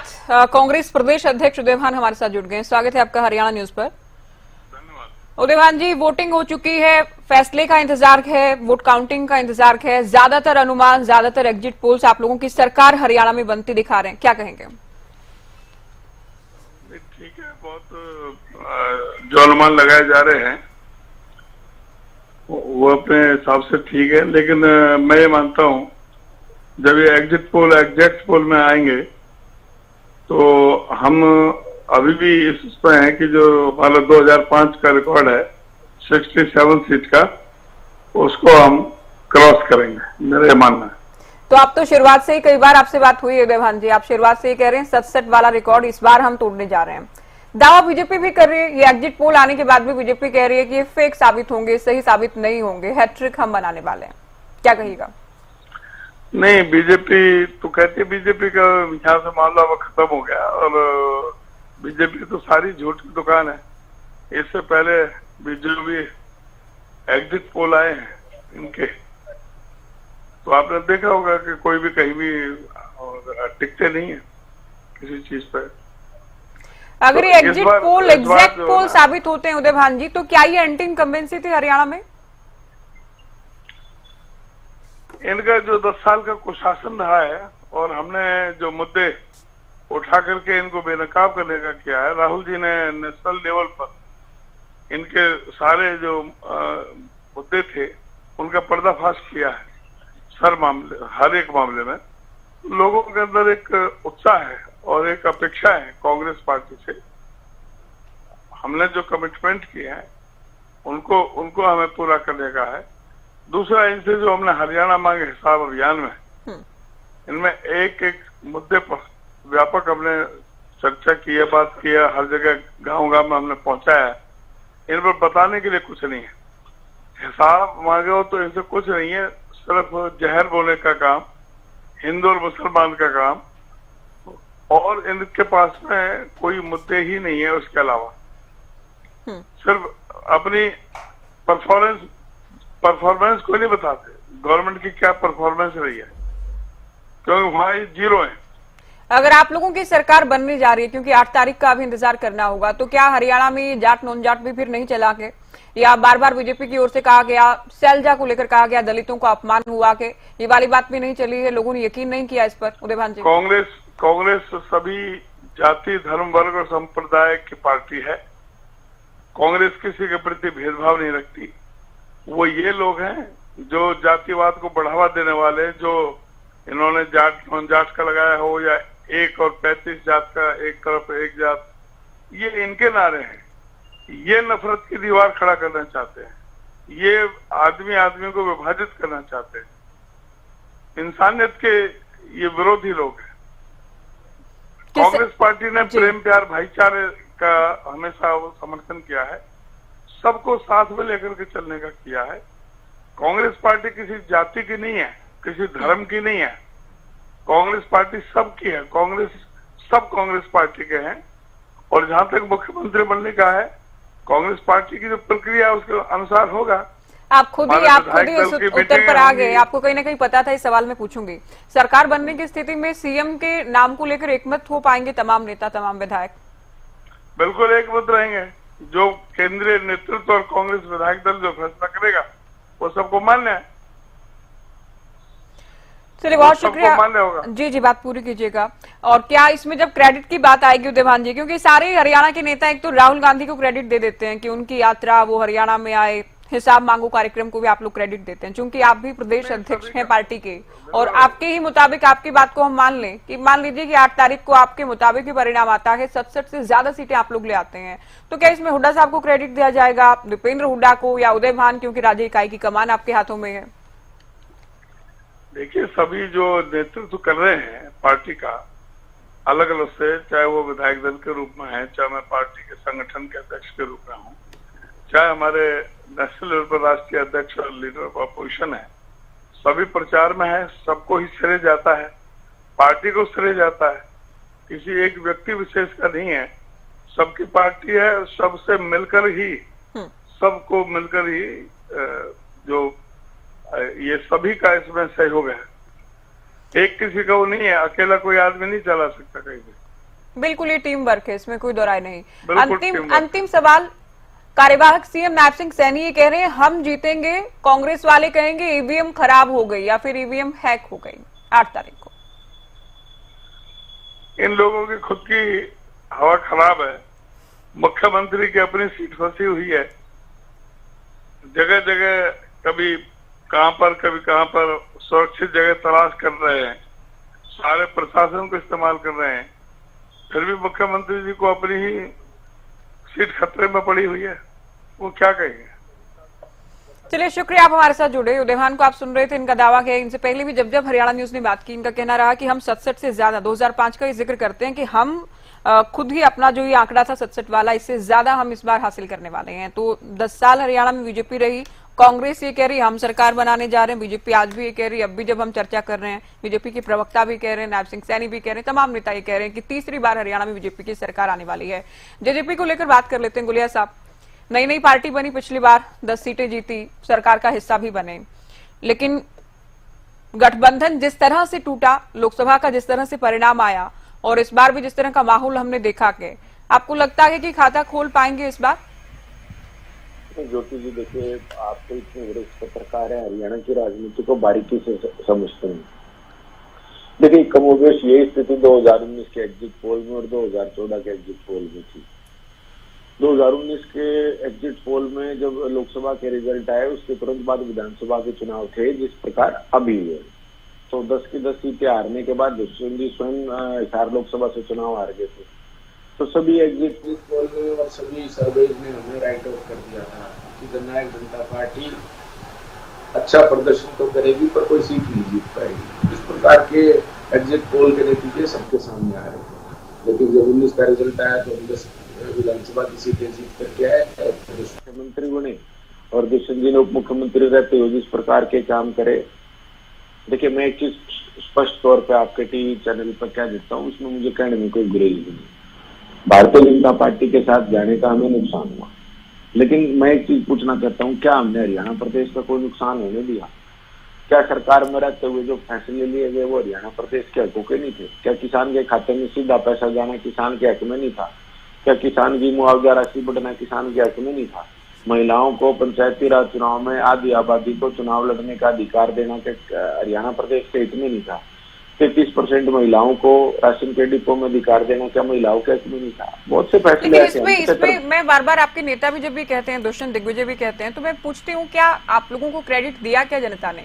कांग्रेस प्रदेश अध्यक्ष उदय भान हमारे साथ जुड़ गए। स्वागत है आपका हरियाणा न्यूज पर। धन्यवाद। उदय भान जी, वोटिंग हो चुकी है, फैसले का इंतजार है, वोट काउंटिंग का इंतजार है, ज्यादातर अनुमान, ज्यादातर एग्जिट पोल्स आप लोगों की सरकार हरियाणा में बनती दिखा रहे हैं, क्या कहेंगे? ठीक है, बहुत जो अनुमान लगाए जा रहे हैं वो अपने हिसाब से ठीक है, लेकिन मैं ये मानता हूं जब ये एग्जिट पोल एग्जैक्ट पोल में आएंगे तो हम अभी भी इसमें हैं कि जो हमारा 2005 का रिकॉर्ड है 67 सीट का, उसको हम क्रॉस करेंगे, मेरा ये मानना है। तो आप तो शुरुआत से ही, कई बार आपसे बात हुई है उदय भान जी, आप शुरुआत से ही कह रहे हैं 67 वाला रिकॉर्ड इस बार हम तोड़ने जा रहे हैं। दावा बीजेपी भी कर रही है, ये एग्जिट पोल आने के बाद भी बीजेपी कह रही है कि ये फेक साबित होंगे, सही साबित नहीं होंगे, हैट्रिक हम बनाने वाले हैं, क्या कहिएगा? नहीं, बीजेपी तो कहती है बीजेपी का यहाँ से मामला अब खत्म हो गया और बीजेपी तो सारी झूठ की दुकान है। इससे पहले जो भी एग्जिट पोल आए हैं इनके, तो आपने देखा होगा कि कोई भी कहीं भी टिकते नहीं है किसी चीज पर। अगर ये एग्जिट पोल एग्जैक्ट पोल साबित होते हैं उदय भान जी, तो क्या ये एंटी इनकम्बेंसी थी हरियाणा में? इनका जो 10 साल का कुशासन रहा है और हमने जो मुद्दे उठा करके इनको बेनकाब करने का किया है, राहुल जी ने नेशनल लेवल पर इनके सारे जो मुद्दे थे उनका पर्दाफाश किया है। हर एक मामले में लोगों के अंदर एक उत्साह है और एक अपेक्षा है कांग्रेस पार्टी से। हमने जो कमिटमेंट किए हैं उनको हमें पूरा करने का है। दूसरा, इनसे जो हमने हरियाणा मांगे हिसाब अभियान में, इनमें एक एक मुद्दे पर व्यापक हमने चर्चा की है, बात की है, हर जगह गांव-गांव में हमने पहुंचाया है। इन पर बताने के लिए कुछ नहीं है। हिसाब मांगे हो तो इनसे कुछ नहीं है, सिर्फ जहर बोले का काम, हिंदू और मुसलमान का काम, और इनके पास में कोई मुद्दे ही नहीं है उसके अलावा। सिर्फ अपनी परफॉर्मेंस को नहीं बताते, गवर्नमेंट की क्या परफॉर्मेंस रही है, क्योंकि वहां जीरो है। अगर आप लोगों की सरकार बनने जा रही है, क्योंकि 8 तारीख का अभी इंतजार करना होगा, तो क्या हरियाणा में ये जाट नॉन जाट भी फिर नहीं चला के, या बार बार बीजेपी की ओर से कहा गया, सैलजा को लेकर कहा गया दलितों का अपमान हुआ के, ये वाली बात भी नहीं चली है, लोगों ने यकीन नहीं किया इस पर? उदय भान जी, कांग्रेस सभी जाति, धर्म, वर्ग और संप्रदाय की पार्टी है। कांग्रेस किसी के प्रति भेदभाव नहीं रखती। वो ये लोग हैं जो जातिवाद को बढ़ावा देने वाले, जो इन्होंने जाट नॉन जाट का लगाया हो या 1 और 35 जात का एक तरफ एक जात, ये इनके नारे हैं। ये नफरत की दीवार खड़ा करना चाहते हैं, ये आदमी को विभाजित करना चाहते हैं। इंसानियत के ये विरोधी लोग हैं। कांग्रेस पार्टी ने प्रेम प्यार भाईचारे का हमेशा समर्थन किया है, सबको साथ में लेकर के चलने का किया है। कांग्रेस पार्टी किसी जाति की नहीं है, किसी धर्म की नहीं है। कांग्रेस पार्टी सबकी है, सब कांग्रेस पार्टी के हैं। और जहां तक मुख्यमंत्री बनने का है, कांग्रेस पार्टी की जो प्रक्रिया उसके अनुसार होगा। आप खुद ही इस उत्तर पर आ गए। आपको कहीं ना कहीं पता था, इस सवाल में पूछूंगी। सरकार बनने की स्थिति में सीएम के नाम को लेकर एकमत हो पाएंगे तमाम नेता, तमाम विधायक? बिल्कुल एकमत रहेंगे। जो केंद्रीय नेतृत्व और कांग्रेस विधायक दल जो फैसला करेगा वो सबको मान्य है। चलिए, बहुत शुक्रिया। जी जी, बात पूरी कीजिएगा। और क्या इसमें जब क्रेडिट की बात आएगी उदयभान जी, क्योंकि सारे हरियाणा के नेता एक तो राहुल गांधी को क्रेडिट दे देते हैं कि उनकी यात्रा, वो हरियाणा में आए, हिसाब मांगो कार्यक्रम को भी आप लोग क्रेडिट देते हैं, क्योंकि आप भी प्रदेश अध्यक्ष हैं पार्टी के, और आपके ही मुताबिक, आपकी बात को हम मान लें कि मान लीजिए कि 8 तारीख को आपके मुताबिक ही परिणाम आता है, 67 से ज्यादा सीटें आप लोग ले आते हैं, तो क्या इसमें हुड्डा साहब को क्रेडिट दिया जाएगा, दीपेंद्र हुड्डा को, या उदयभान, क्योंकि राज्य इकाई की कमान आपके हाथों में है? देखिए, सभी जो नेतृत्व कर रहे हैं पार्टी का अलग अलग से, चाहे वो विधायक दल के रूप में है, चाहे मैं पार्टी के संगठन के अध्यक्ष के रूप में हूँ, चाहे हमारे नेशनल लेवल पर राष्ट्रीय अध्यक्ष और लीडर ऑफ अपोजिशन है, सभी प्रचार में है। सबको ही श्रेय जाता है, पार्टी को श्रेय जाता है, किसी एक व्यक्ति विशेष का नहीं है। सबकी पार्टी है, सबसे मिलकर ही, सबको मिलकर ही जो ये सभी का इसमें सहयोग है। एक किसी का वो नहीं है, अकेला कोई आदमी नहीं चला सकता कहीं भी। बिल्कुल, ये टीम वर्क है, इसमें कोई दो राय नहीं। अंतिम सवाल, कार्यवाहक सीएम नायब सिंह सैनी ये कह रहे हैं हम जीतेंगे, कांग्रेस वाले कहेंगे ईवीएम खराब हो गई या फिर ईवीएम हैक हो गई 8 तारीख को। इन लोगों की खुद की हवा खराब है। मुख्यमंत्री की अपनी सीट फंसी हुई है, जगह जगह कभी कहां पर कभी कहां पर सुरक्षित जगह तलाश कर रहे हैं, सारे प्रशासन को इस्तेमाल कर रहे हैं, फिर भी मुख्यमंत्री जी को अपनी ही सीट खतरे में पड़ी हुई है, वो क्या कहेंगे। चलिए, शुक्रिया, आप हमारे साथ जुड़े। उदयभान को आप सुन रहे थे, इनका दावा है, इनसे पहले भी जब हरियाणा न्यूज ने बात की, इनका कहना रहा कि हम 67 से ज्यादा 2005 का ही जिक्र करते हैं कि हम खुद ही अपना जो ये आंकड़ा था 67 वाला, इससे ज्यादा हम इस बार हासिल करने वाले हैं। तो 10 साल हरियाणा में बीजेपी रही, कांग्रेस ये कह रही हम सरकार बनाने जा रहे हैं, बीजेपी आज भी ये कह रही, अब भी जब हम चर्चा कर रहे हैं, बीजेपी के प्रवक्ता भी कह रहे हैं, नायब सिंह सैनी भी कह रहे हैं, तमाम नेता ये कह रहे हैं कि तीसरी बार हरियाणा में बीजेपी की सरकार आने वाली है। जेजेपी को लेकर बात कर लेते हैं। गुलिया साहब, नई पार्टी बनी, पिछली बार 10 सीटें जीती, सरकार का हिस्सा भी बने, लेकिन गठबंधन जिस तरह से टूटा, लोकसभा का जिस तरह से परिणाम आया, और इस बार भी जिस तरह का माहौल हमने देखा, के आपको लगता है कि खाता खोल पाएंगे इस बार? ज्योति जी, देखिए, आप तो इतने वरिष्ठ पत्रकार है, हरियाणा की राजनीति को बारीकी से समझते हैं। देखिए, कमोबेश यही स्थिति 2019 के एग्जिट पोल में और 2014 के एग्जिट पोल में थी। 2019 के एग्जिट पोल में जब लोकसभा के रिजल्ट आए, उसके तुरंत बाद विधानसभा के चुनाव थे, जिस प्रकार अभी हुए। तो 10 की 10 सीटें हारने के बाद दुष्यंत जी स्वयं हिसार लोकसभा से चुनाव हार गए थे। तो सभी एग्जिट पोल में और सभी सर्वेज में हमने राइट आउट कर दिया था कि जननायक जनता पार्टी अच्छा प्रदर्शन तो करेगी पर कोई सीट नहीं जीत पाएगी। इस प्रकार के एग्जिट पोल के नतीजे सबके सामने आ रहे थे। लेकिन जब 19 का रिजल्ट आया तो 10 विधानसभा की सीटें जीत करके आए, मुख्यमंत्री बने, और दुष्यंत जी ने उप मुख्यमंत्री रहते हुए जिस प्रकार के काम करे। देखिए, मैं एक चीज स्पष्ट तौर पे आपके टीवी चैनल पर कह देता हूँ, उसमें मुझे कहने में कोई गुरेज नहीं। भारतीय जनता पार्टी के साथ जाने का हमें नुकसान हुआ, लेकिन मैं एक चीज पूछना चाहता हूँ, क्या हमने हरियाणा प्रदेश का कोई नुकसान होने दिया? क्या सरकार में रहते हुए जो फैसले लिए गए वो हरियाणा प्रदेश के हकों के नहीं थे? क्या किसान के खाते में सीधा पैसा जाना किसान के हक में नहीं था? क्या किसान की मुआवजा राशि बढ़ना किसान के हक में नहीं था? महिलाओं को पंचायती राज चुनाव में आधी आबादी को चुनाव लड़ने का अधिकार देना हरियाणा प्रदेश के हित में नहीं था? 33% महिलाओं को राशन के डिपो में अधिकार देना क्या महिलाओं के हित में नहीं था? बहुत से फैसले ऐसे हैं। इसमें मैं बार बार आपके नेता भी जब भी कहते हैं, दुष्यंत दिग्विजय भी कहते हैं, तो मैं पूछती हूँ, क्या आप लोगों को क्रेडिट दिया क्या जनता ने?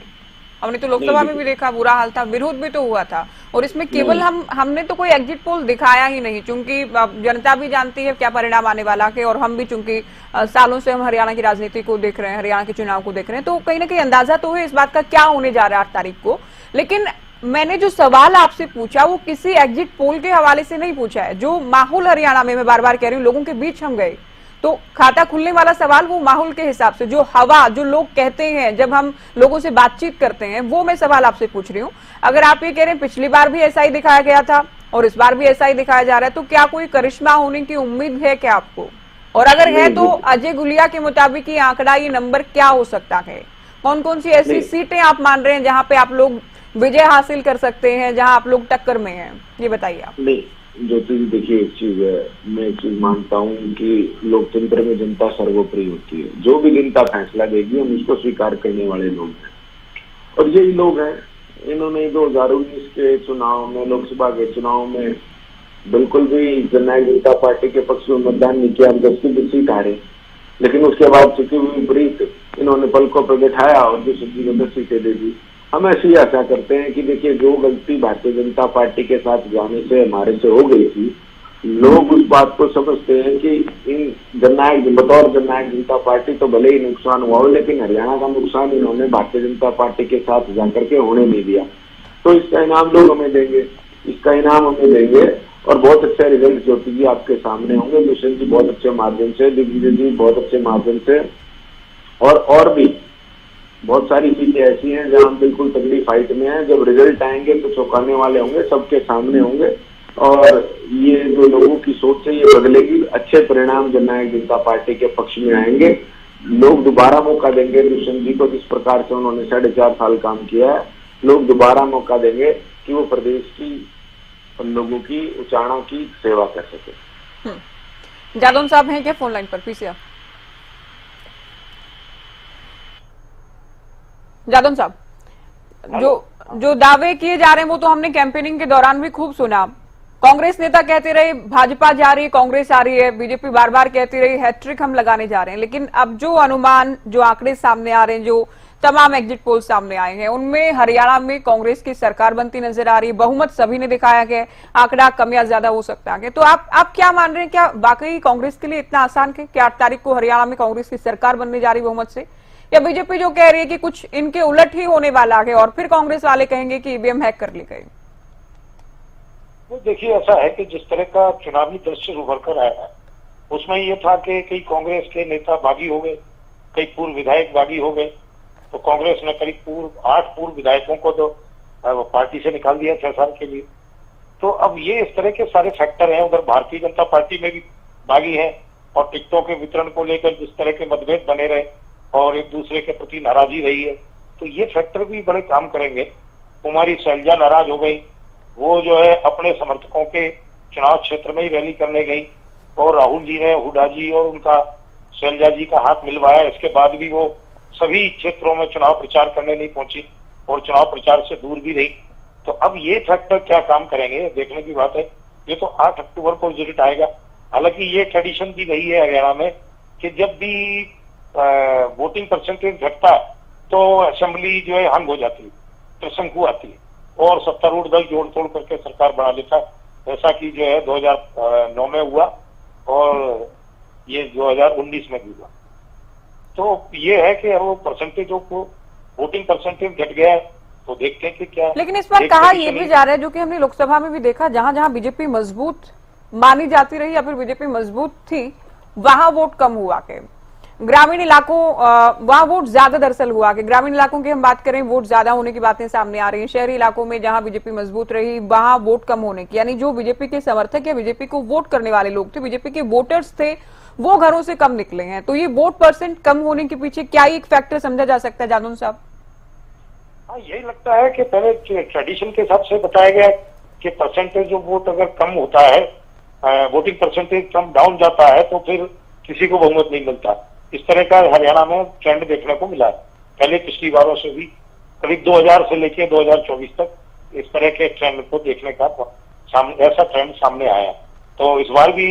हमने तो लोकसभा में भी देखा, बुरा हाल था, विरोध भी तो हुआ था, और इसमें केवल हमने तो कोई एग्जिट पोल दिखाया ही नहीं, क्योंकि जनता भी जानती है क्या परिणाम आने वाला है, और हम भी चूंकि सालों से हम हरियाणा की राजनीति को देख रहे हैं, हरियाणा के चुनाव को देख रहे हैं, तो कहीं ना कहीं अंदाजा तो है इस बात का क्या होने जा रहा है 8 तारीख को। लेकिन मैंने जो सवाल आपसे पूछा वो किसी एग्जिट पोल के हवाले से नहीं पूछा है। जो माहौल हरियाणा में, मैं बार बार कह रही हूँ, लोगों के बीच हम गए, तो खाता खुलने वाला सवाल वो माहौल के हिसाब से, जो हवा, जो लोग कहते हैं, जब हम लोगों से बातचीत करते हैं, वो मैं सवाल आपसे पूछ रही हूँ। अगर आप ये कह रहे हैं पिछली बार भी ऐसा ही दिखाया गया था और इस बार भी ऐसा ही दिखाया जा रहा है, तो क्या कोई करिश्मा होने की उम्मीद है क्या आपको? और अगर है तो अजय गुलिया के मुताबिक ये आंकड़ा, ये नंबर क्या हो सकता है? कौन कौन सी ऐसी सीटें आप मान रहे हैं जहां पे आप लोग विजय हासिल कर सकते हैं, जहां आप लोग टक्कर में हैं? ये बताइए आप। नहीं ज्योति जी, देखिए एक चीज है, मैं एक चीज मानता हूँ कि लोकतंत्र में जनता सर्वोपरि होती है। जो भी जनता फैसला देगी हम उसको स्वीकार करने वाले लोग हैं, और यही लोग हैं। इन्होंने 2019 के चुनाव में, लोकसभा के चुनाव में बिल्कुल भी जननायक जनता पार्टी के पक्ष में मतदान नहीं किया, 10 की सीट हारे। लेकिन उसके बाद चुकी हुई विपरीत इन्होंने पलकों पर बैठाया और जो सब्जी को 10 सीटें दे दी। हम ऐसी आशा करते हैं कि देखिए, जो गलती भारतीय जनता पार्टी के साथ जाने से हमारे से हो गई थी, लोग उस बात को समझते हैं कि इन बतौर जननायक जनता पार्टी तो भले ही नुकसान हुआ हो, लेकिन हरियाणा का नुकसान इन्होंने भारतीय जनता पार्टी के साथ जाकर के होने नहीं दिया। तो इसका इनाम लोग हमें देंगे, इसका इनाम हमें देंगे, और बहुत अच्छे रिजल्ट ज्योति जी आपके सामने होंगे। दुष्यंत जी बहुत अच्छे मार्जिन से, दिग्विजय जी बहुत अच्छे मार्जिन से, और भी बहुत सारी चीजें ऐसी हैं जहां हम बिल्कुल तगड़ी फाइट में हैं। जब रिजल्ट आएंगे तो चौंकाने वाले होंगे, सबके सामने होंगे, और ये जो लोगों की सोच है ये बदलेगी। अच्छे परिणाम जननायक जनता पार्टी के पक्ष में आएंगे। लोग दोबारा मौका देंगे दुष्यंत जी को, जिस प्रकार से उन्होंने 4.5 साल काम किया है। लोग दोबारा मौका देंगे कि वो प्रदेश की लोगों की, उचाणों की सेवा कर सके। जादौन साहब हैं क्या फोन लाइन पर? पीसीआर जादौन साहब, जो दावे किए जा रहे हैं वो तो हमने कैंपेनिंग के दौरान भी खूब सुना। कांग्रेस नेता कहते रहे भाजपा जा रही है, कांग्रेस आ रही है, बीजेपी बार बार कहती रही हैट्रिक हम लगाने जा रहे हैं। लेकिन अब जो अनुमान, जो आंकड़े सामने आ रहे हैं, जो तमाम एग्जिट पोल सामने आए हैं, उनमें हरियाणा में कांग्रेस की सरकार बनती नजर आ रही है। बहुमत सभी ने दिखाया गया, आंकड़ा कम या ज्यादा हो सकता है। तो आप क्या मान रहे हैं, क्या वाकई कांग्रेस के लिए इतना आसान है कि 8 तारीख को हरियाणा में कांग्रेस की सरकार बनने जा रही बहुमत से, या बीजेपी जो कह रही है कि कुछ इनके उलट ही होने वाला है और फिर कांग्रेस वाले कहेंगे कि ईवीएम हैक कर ली गई? तो देखिए, ऐसा है कि जिस तरह का चुनावी दृश्य उभर कर आया उसमें ये था कि कई कांग्रेस के नेता बागी हो गए, कई पूर्व विधायक बागी हो गए। तो कांग्रेस ने करीब 8 पूर्व विधायकों को तो पार्टी से निकाल दिया 6 साल के लिए। तो अब ये इस तरह के सारे फैक्टर हैं। उधर भारतीय जनता पार्टी में भी बागी है, और टिकटों के वितरण को लेकर जिस तरह के मतभेद बने रहे और एक दूसरे के प्रति नाराजगी रही है, तो ये फैक्टर भी बड़े काम करेंगे। कुमारी शैलजा नाराज हो गई, वो जो है अपने समर्थकों के चुनाव क्षेत्र में ही रैली करने गई, और राहुल जी ने हुड्डा जी और उनका शैलजा जी का हाथ मिलवाया। इसके बाद भी वो सभी क्षेत्रों में चुनाव प्रचार करने नहीं पहुंची और चुनाव प्रचार से दूर भी रही। तो अब ये फैक्टर क्या काम करेंगे, देखने की बात है। ये तो 8 अक्टूबर को रिजल्ट आएगा। हालांकि ये ट्रेडिशन भी रही है हरियाणा में कि जब भी वोटिंग परसेंटेज घटता है तो असेंबली जो है हंग हो जाती है, त्रिशंकु आती है, और सत्तारूढ़ दल जोड़ तोड़ करके सरकार बना लेता है। जैसा कि जो है 2009 में हुआ और ये 2019 में भी हुआ। तो ये है कि वो परसेंटेजों को, वोटिंग परसेंटेज घट गया है, तो देखते हैं कि क्या। लेकिन इस बार कहा यह भी जा रहा है, जो कि हमने लोकसभा में भी देखा, जहां जहां बीजेपी मजबूत मानी जाती रही या फिर बीजेपी मजबूत थी, वहां वोट कम हुआ के ग्रामीण इलाकों वहां वोट ज्यादा दरअसल हुआ कि ग्रामीण इलाकों की हम बात करें, वोट ज्यादा होने की बातें सामने आ रही हैं। शहरी इलाकों में जहां बीजेपी मजबूत रही वहां वोट कम होने की, यानी जो बीजेपी के समर्थक या बीजेपी को वोट करने वाले लोग थे, बीजेपी के वोटर्स थे, वो घरों से कम निकले हैं। तो ये वोट परसेंट कम होने के पीछे क्या एक फैक्टर समझा जा सकता है जादौन साहब? हाँ, यही लगता है कि पहले ट्रेडिशन के हिसाब से बताया गया कि परसेंटेज जो वोट अगर कम होता है, वोटिंग परसेंटेज कम डाउन जाता है, तो फिर किसी को बहुमत नहीं मिलता। इस तरह का हरियाणा में ट्रेंड देखने को मिला है। पहले पिछली बारों से भी करीब 2000 से लेकर 2024 तक इस तरह के ट्रेंड को देखने का ऐसा ट्रेंड सामने आया। तो इस बार भी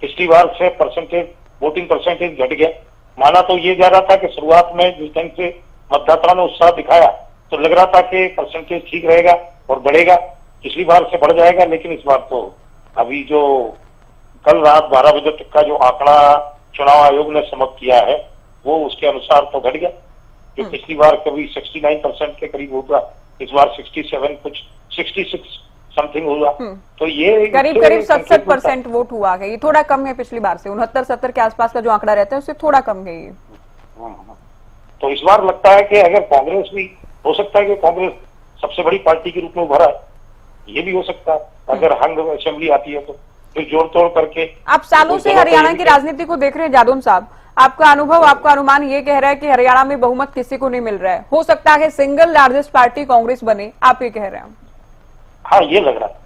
पिछली बार से परसेंटेज, वोटिंग परसेंटेज घट गया। माना तो ये जा रहा था कि शुरुआत में जिस ढंग से मतदाताओं ने उत्साह दिखाया तो लग रहा था कि परसेंटेज ठीक रहेगा और बढ़ेगा, पिछली बार से बढ़ जाएगा। लेकिन इस बार तो अभी जो कल रात 12 बजे तक का जो आंकड़ा चुनाव आयोग ने समाप्त किया है वो उसके अनुसार तो घट गया। कि पिछली बार कभी 69% के करीब होगा, इस बार 67 कुछ 66 समथिंग होगा। तो ये करीब 67% वोट हुआ है। ये थोड़ा कम है पिछली बार से, 69-70 के आसपास का जो आंकड़ा रहता है उससे थोड़ा कम है ये। तो इस बार लगता है कि अगर कांग्रेस भी, हो सकता है कि कांग्रेस सबसे बड़ी पार्टी के रूप में उभरा है, ये भी हो सकता है अगर हंग असेंबली आती है तो। फिर जोड़ तोड़ करके। आप सालों से हरियाणा की राजनीति को देख रहे हैं जादौन साहब, आपका अनुभव, आपका अनुमान ये कह रहा है कि हरियाणा में बहुमत किसी को नहीं मिल रहा है, हो सकता है सिंगल लार्जेस्ट पार्टी कांग्रेस बने, आप ये कह रहे हैं? हाँ, ये लग रहा है।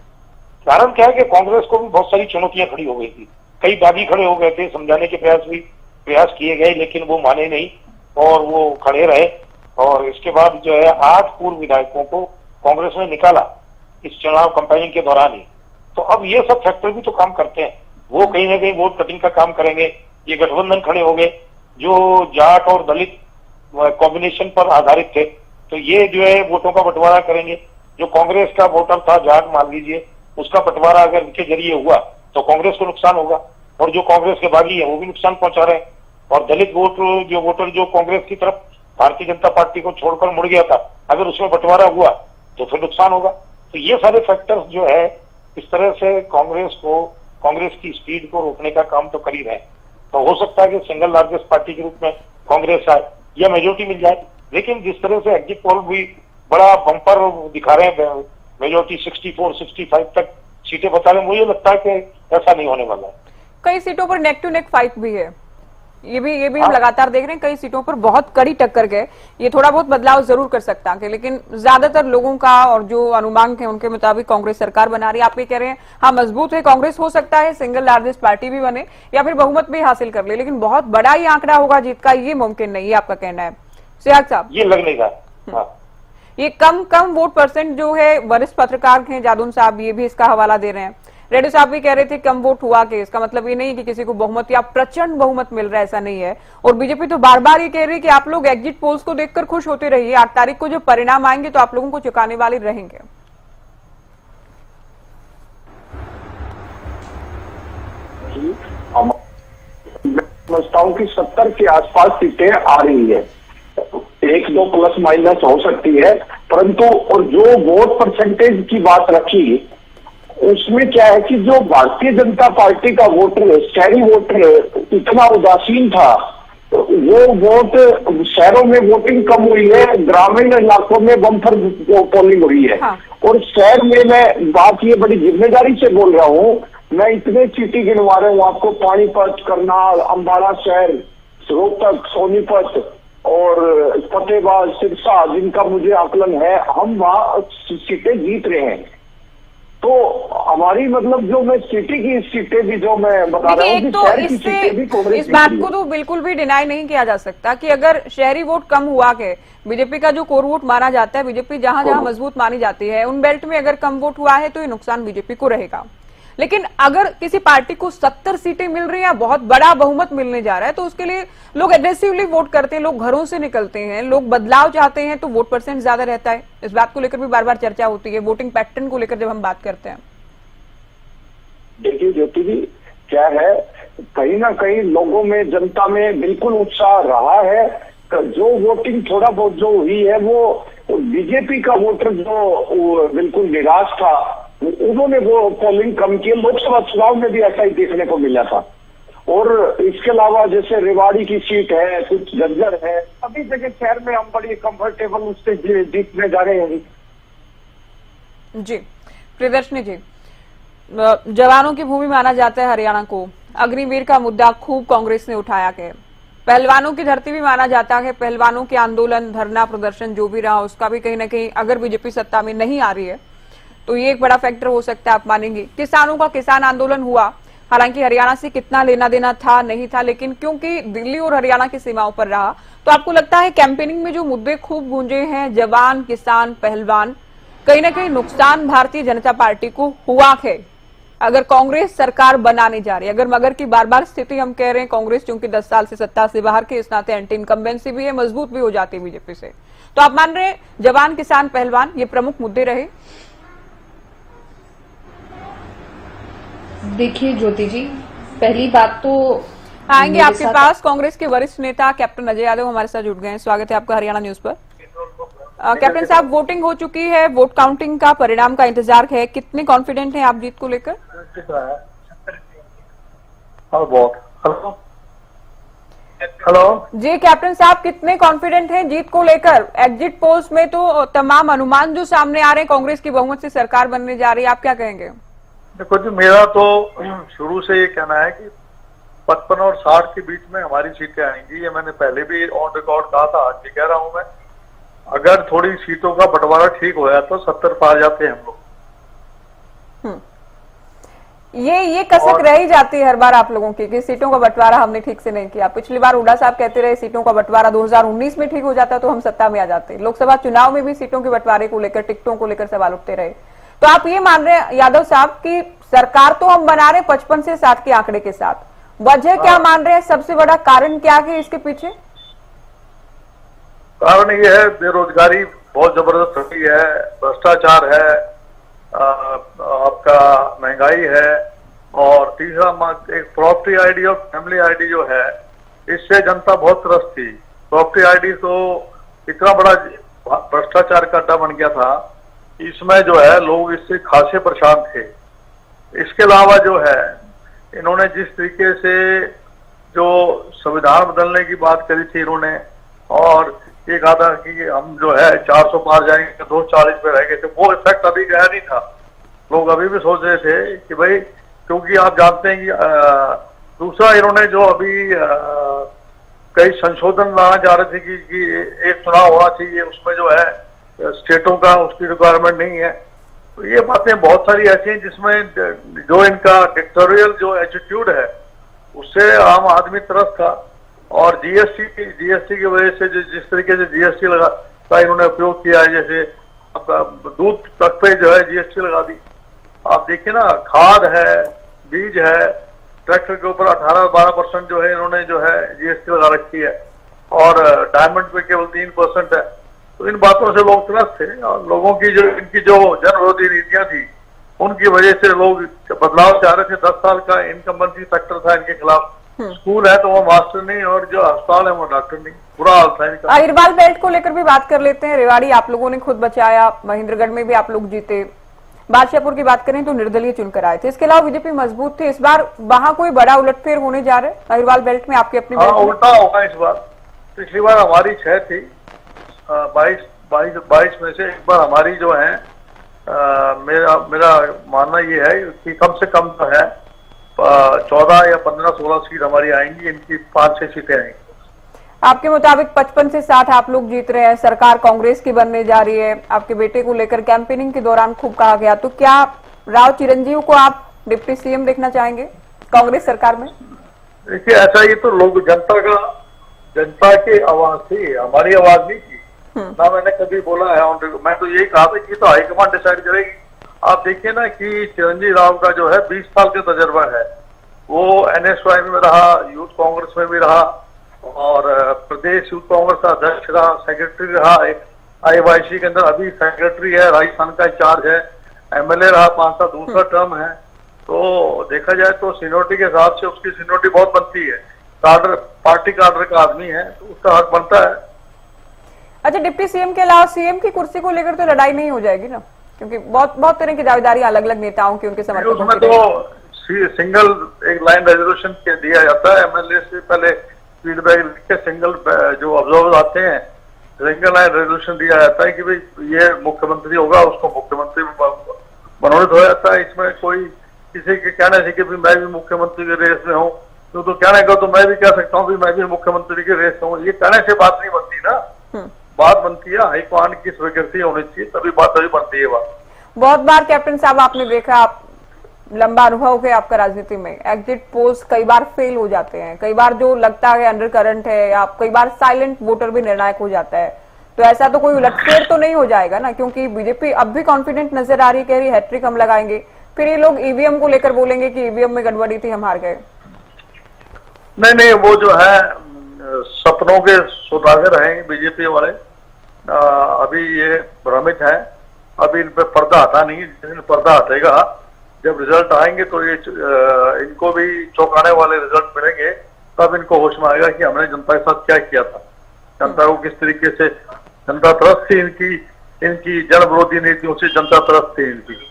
कारण क्या है कि कांग्रेस को भी बहुत सारी चुनौतियां खड़ी हो गई थी, कई बागी खड़े हो गए थे, समझाने के प्रयास किए गए, लेकिन वो माने नहीं और वो खड़े रहे। और इसके बाद जो है 8 पूर्व विधायकों को कांग्रेस ने निकाला इस चुनाव कैंपेनिंग के दौरान ही। तो अब ये सब फैक्टर भी तो काम करते हैं, वो कहीं ना कहीं वोट कटिंग का काम करेंगे। ये गठबंधन खड़े हो गए जो जाट और दलित कॉम्बिनेशन पर आधारित थे, तो ये जो है वोटों का बंटवारा करेंगे। जो कांग्रेस का वोटर था जाट मान लीजिए, उसका बंटवारा अगर इनके जरिए हुआ तो कांग्रेस को नुकसान होगा, और जो कांग्रेस के बागी है वो भी नुकसान पहुंचा रहे हैं। और दलित वोटर जो कांग्रेस की तरफ भारतीय जनता पार्टी को छोड़कर मुड़ गया था, अगर उसमें बंटवारा हुआ तो फिर नुकसान होगा। तो ये सारे फैक्टर्स जो है इस तरह से कांग्रेस की स्पीड को रोकने का काम तो कर ही रहे हैं। तो हो सकता है कि सिंगल लार्जेस्ट पार्टी के रूप में कांग्रेस आए या मेजोरिटी मिल जाए, लेकिन जिस तरह से एग्जिट पोल भी बड़ा बम्पर दिखा रहे हैं, मेजोरिटी 64-65 तक सीटें बता रहे हैं, मुझे लगता है कि ऐसा नहीं होने वाला है। कई सीटों पर नेक टू नेक फाइट भी है, ये भी हम लगातार देख रहे हैं, कई सीटों पर बहुत कड़ी टक्कर गए। ये थोड़ा बहुत बदलाव जरूर कर सकता है, लेकिन ज्यादातर लोगों का और जो अनुमान है उनके मुताबिक कांग्रेस सरकार बना रही है। आप ये कह रहे हैं हाँ मजबूत है कांग्रेस, हो सकता है सिंगल लार्जेस्ट पार्टी भी बने या फिर बहुमत भी हासिल कर ले, लेकिन बहुत बड़ा ही आंकड़ा होगा जीत का, ये मुमकिन नहीं है, आपका कहना है सियाग साहब? ये लगने का ये कम वोट परसेंट जो है, वरिष्ठ पत्रकार हैं जादौन साहब ये भी इसका हवाला दे रहे हैं, रेड्डी साहब भी कह रहे थे कम वोट हुआ के इसका मतलब ये नहीं कि किसी को बहुमत या प्रचंड बहुमत मिल रहा है, ऐसा नहीं है। और बीजेपी तो बार बार ये कह रही है कि आप लोग एग्जिट पोल्स को देखकर खुश होते रहिए, 8 तारीख को जो परिणाम आएंगे तो आप लोगों को चुकाने वाले रहेंगे। मैं समझता हूँ कि 70 के आसपास सीटें आ रही है, 1-2 प्लस माइनस हो सकती है, परंतु और जो वोट परसेंटेज की बात रखी उसमें क्या है कि जो भारतीय जनता पार्टी का वोटर, शहरी वोटर इतना उदासीन था, वो वोट शहरों में वोटिंग कम हुई है, ग्रामीण इलाकों में बम्पर पोलिंग हुई है। हाँ। और शहर में मैं बात ये बड़ी जिम्मेदारी से बोल रहा हूँ, मैं इतने सिटी गिनवा रहा हूँ आपको, पानीपत, करनाल, अम्बाला शहर, रोहतक, सोनीपत और फतेहाबाद, सिरसा, जिनका मुझे आकलन है, हम वहाँ सीटें जीत रहे हैं। तो हमारी मतलब जो मैं सिटी की सीटें भी जो मैं बता रहा हूँ, तो इस बात को तो बिल्कुल भी डिनाई नहीं किया जा सकता कि अगर शहरी वोट कम हुआ के बीजेपी का जो कोर वोट माना जाता है, बीजेपी जहां जहां मजबूत मानी जाती है उन बेल्ट में अगर कम वोट हुआ है तो ये नुकसान बीजेपी को रहेगा। लेकिन अगर किसी पार्टी को 70 सीटें मिल रही हैं, बहुत बड़ा बहुमत मिलने जा रहा है, तो उसके लिए लोग एग्रेसिवली वोट करते हैं, लोग घरों से निकलते हैं, लोग बदलाव चाहते हैं, तो वोट परसेंट ज्यादा रहता है। इस बात को लेकर भी बार बार चर्चा होती है, वोटिंग पैटर्न को लेकर जब हम बात करते हैं। देखिए ज्योति जी, क्या है, कहीं ना कहीं लोगों में, जनता में बिल्कुल उत्साह रहा है। जो वोटिंग थोड़ा बहुत जो हुई है वो बीजेपी का वोटर जो बिल्कुल निराश था, उन्होंने वो पोलिंग कम की। लोकसभा चुनाव में भी ऐसा ही देखने को मिला था। और इसके अलावा जैसे रेवाड़ी की सीट है, कुछ झज्जर है, सभी जगह शहर में हम बड़ी कंफर्टेबल उससे जीतने जा रहे हैं। जी प्रियदर्शनी जी, जवानों की भूमि माना जाता है हरियाणा को, अग्निवीर का मुद्दा खूब कांग्रेस ने उठाया है, पहलवानों की धरती भी माना जाता है, पहलवानों के आंदोलन, धरना, प्रदर्शन जो भी रहा उसका भी कहीं ना कहीं अगर बीजेपी सत्ता में नहीं आ रही है तो ये एक बड़ा फैक्टर हो सकता है, आप मानेंगे। किसानों का किसान आंदोलन हुआ, हालांकि हरियाणा से कितना लेना देना था नहीं था, लेकिन क्योंकि दिल्ली और हरियाणा की सीमाओं पर रहा, तो आपको लगता है कैंपेनिंग में जो मुद्दे खूब गूंजे हैं, जवान, किसान, पहलवान, कहीं ना कहीं नुकसान भारतीय जनता पार्टी को हुआ है अगर कांग्रेस सरकार बनाने जा रही है। अगर मगर की बार बार स्थिति हम कह रहे हैं, कांग्रेस चूंकि 10 साल से सत्ता से बाहर के, इस नाते एंटी इनकम्बेंसी भी है, मजबूत भी हो जाती है बीजेपी से, तो आप मान रहे हैं जवान, किसान, पहलवान ये प्रमुख मुद्दे रहे? देखिए ज्योति जी, पहली बात तो आएंगे आपके पास, कांग्रेस के वरिष्ठ नेता कैप्टन अजय यादव हमारे साथ जुड़ गए हैं। स्वागत है आपका हरियाणा न्यूज पर। कैप्टन साहब, वोटिंग हो चुकी है, वोट काउंटिंग का परिणाम का इंतजार है, कितने कॉन्फिडेंट हैं आप जीत को लेकर? हेलो जी कैप्टन साहब, कितने कॉन्फिडेंट हैं जीत को लेकर? एग्जिट पोल्स में तो तमाम अनुमान जो सामने आ रहे हैं कांग्रेस की बहुमत से सरकार बनने जा रही है, आप क्या कहेंगे? देखो जी, मेरा तो शुरू से ये कहना है कि 55 और 60 के बीच में हमारी सीटें आएंगी। ये मैंने पहले भी ऑन रिकॉर्ड कहा था, आज भी कह रहा हूं मैं। अगर थोड़ी सीटों का बंटवारा ठीक होया तो 70 पार जाते हैं हम लोग। ये कसक रह ही जाती है हर बार आप लोगों की कि सीटों का बंटवारा हमने ठीक से नहीं किया। पिछली बार हुड्डा साहब कहते रहे सीटों का बंटवारा 2019 में ठीक हो जाता तो हम सत्ता में आ जाते। लोकसभा चुनाव में भी सीटों के बंटवारे को लेकर, टिकटों को लेकर सवाल उठते रहे। तो आप ये मान रहे हैं यादव साहब कि सरकार तो हम बना रहे 55 से 60 के आंकड़े के साथ, वजह क्या मान रहे हैं? सबसे बड़ा कारण क्या है इसके पीछे? कारण ये है बेरोजगारी बहुत जबरदस्त रही है, भ्रष्टाचार है, आपका महंगाई है, और तीसरा एक प्रॉपर्टी आईडी और फैमिली आईडी जो है, इससे जनता बहुत त्रस्त थी। प्रॉपर्टी आईडी तो इतना बड़ा भ्रष्टाचार का अड्डा बन गया था, इसमें जो है लोग इससे खासे परेशान थे। इसके अलावा जो है इन्होंने जिस तरीके से जो संविधान बदलने की बात करी थी इन्होंने, और ये कहा था कि हम जो है 400 पार जाएंगे, 240 पे रह गए थे, वो इफेक्ट अभी गया नहीं था। लोग अभी भी सोच रहे थे कि भाई, क्योंकि आप जानते हैं कि दूसरा इन्होंने जो अभी कई संशोधन लाना चाह रहे थे कि एक चुनाव होना चाहिए, उसमें जो है स्टेटों का उसकी रिक्वायरमेंट नहीं है। तो ये बातें बहुत सारी ऐसी हैं जिसमें जो इनका डिक्टेटोरियल जो एटीट्यूड है उससे आम आदमी तरस था। और जीएसटी की वजह से जिस तरीके से जीएसटी का इन्होंने उपयोग किया है, जैसे दूध तक पे जो है जीएसटी लगा दी। आप देखिए ना, खाद है, बीज है, ट्रैक्टर के ऊपर 18-12% जो है इन्होंने जो है जीएसटी लगा रखी है, और डायमंड पे केवल 3% है। तो इन बातों से लोग त्रस्त थे, और लोगों की जो इनकी जो जन विरोधी नीतियां थी उनकी वजह से लोग बदलाव चाह रहे थे। 10 साल का इनकम्बेंसी फैक्टर था इनके खिलाफ। स्कूल है तो वो मास्टर नहीं, और जो अस्पताल है वो डॉक्टर नहीं, बुरा हाल था इनका। अहिरवाल बेल्ट को लेकर भी बात कर लेते हैं। रेवाड़ी आप लोगों ने खुद बचाया, महेंद्रगढ़ में भी आप लोग जीते, बादशाहपुर की बात करें तो निर्दलीय चुनकर आए थे। इसके अलावा बीजेपी मजबूत थी। इस बार वहां कोई बड़ा उलटफेर होने जा रहा है अहिरवाल बेल्ट में? आपकी अपनी उल्टा होगा इस बार। पिछली बार हमारी 6 थी, 22 में से इस बार हमारी जो है, मेरा मानना ये है कि कम से कम तो है 14 या 15-16 सीट हमारी आएंगी, इनकी 5-6 सीटें आएंगी। आपके मुताबिक 55 से 60 आप लोग जीत रहे हैं, सरकार कांग्रेस की बनने जा रही है। आपके बेटे को लेकर कैंपेनिंग के दौरान खूब कहा गया, तो क्या राव चिरंजीव को आप डिप्टी सीएम देखना चाहेंगे कांग्रेस सरकार में? देखिए, ऐसा ही तो लोग जनता की आवाज थी, हमारी आवाज नहीं थी ना। मैंने कभी बोला है, मैं तो यही कहा था कि तो हाईकमान डिसाइड करेगी। आप देखिए ना कि चिरंजीव राव का जो है 20 साल का तजर्बा है, वो NSY में रहा, यूथ कांग्रेस में भी रहा, और प्रदेश यूथ कांग्रेस का अध्यक्ष रहा, सेक्रेटरी रहा, IYC के अंदर अभी सेक्रेटरी है, राजस्थान का इंचार्ज है, MLA रहा 5 साल, दूसरा टर्म है। तो देखा जाए तो सीनियोरिटी के हिसाब से उसकी सीनियोरिटी बहुत बनती है। पार्टी कार्डर का आदमी है तो उसका हक बनता है। अच्छा, डिप्टी सीएम के अलावा सीएम की कुर्सी को लेकर तो लड़ाई नहीं हो जाएगी ना? क्योंकि बहुत तरह की दावेदारी अलग अलग नेताओं की, उनके समर्थकों की। तो सिंगल एक लाइन रेजोल्यूशन दिया जाता है, MLA से पहले फीडबैक लिख के सिंगल जो ऑब्जर्वर आते हैं, सिंगल लाइन रेजोल्यूशन दिया जाता है कि भाई ये मुख्यमंत्री होगा, उसको मुख्यमंत्री मनोनीत हो जाता है। इसमें कोई किसी के कहने से कि मैं भी मुख्यमंत्री के रेस में हूँ, तो कहने का तो मैं भी कह सकता हूँ मैं भी मुख्यमंत्री के रेस में हूँ। ये कहने से बात नहीं बनती ना, बात बनती है हाईकमान की स्वीकृति होनी चाहिए, तभी बनती है बात। बहुत बार कैप्टन साहब आपने देखा, आप लंबा अनुभव है आपका राजनीति में, एग्जिट पोल्स कई बार फेल हो जाते हैं, कई बार जो लगता है अंडर करंट है, आप कई बार साइलेंट वोटर भी निर्णायक हो जाता है। तो ऐसा तो कोई उलटफेर तो नहीं हो जाएगा ना? क्योंकि बीजेपी अब भी कॉन्फिडेंट नजर आ रही, कह रही हैट्रिक हम लगाएंगे, फिर ये लोग ईवीएम को लेकर बोलेंगे कि ईवीएम में गड़बड़ी थी, हम हार गए। नहीं, वो जो है सपनों के सौदागर हैं बीजेपी वाले। अभी ये भ्रमित है, अभी इन पे पर्दा हटा नहीं। जिस दिन पर्दा हटेगा, जब रिजल्ट आएंगे तो ये इनको भी चौंकाने वाले रिजल्ट मिलेंगे, तब इनको होश में आएगा कि हमने जनता के साथ क्या किया था, जनता को किस तरीके से जनता तरफ थी, इनकी जन विरोधी नीतियों से जनता तरफ थी इनकी।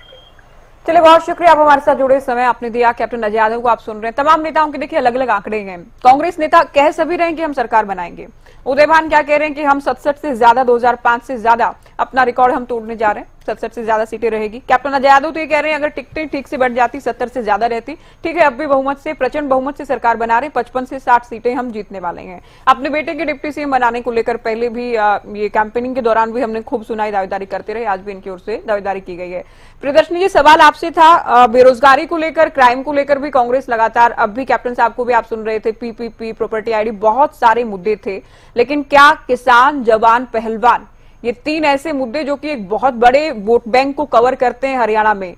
चलिए, बहुत शुक्रिया आप हमारे साथ जुड़े, समय आपने दिया। कैप्टन अजय यादव को आप सुन रहे हैं। तमाम नेताओं के देखिए अलग अलग आंकड़े हैं। कांग्रेस नेता कह सभी रहे हैं कि हम सरकार बनाएंगे। उदयभान क्या कह रहे हैं कि हम 67 से ज्यादा, 2005 से ज्यादा अपना रिकॉर्ड हम तोड़ने जा रहे हैं। 67 से ज्यादा सीटें रहेगी। कैप्टन अजय यादव तो ये कह रहे हैं अगर टिकटें ठीक से बढ़ जाती 70 से ज्यादा रहती, ठीक है अब भी बहुमत से, प्रचंड बहुमत से सरकार बना रहे, 55 से 60 सीटें हम जीतने वाले हैं। अपने बेटे के डिप्टी सीएम बनाने को लेकर पहले भी ये कैंपेनिंग के दौरान भी हमने खूब सुनाई, दावेदारी करते रहे, आज भी इनकी ओर से दावेदारी की गई है। प्रियदर्शनी जी, सवाल आपसे था बेरोजगारी को लेकर, क्राइम को लेकर भी कांग्रेस लगातार, अब भी कैप्टन साहब को भी आप सुन रहे थे, पीपीपी, प्रॉपर्टी आईडी, बहुत सारे मुद्दे थे, लेकिन क्या किसान, जवान, पहलवान, ये 3 ऐसे मुद्दे जो कि एक बहुत बड़े वोट बैंक को कवर करते हैं हरियाणा में,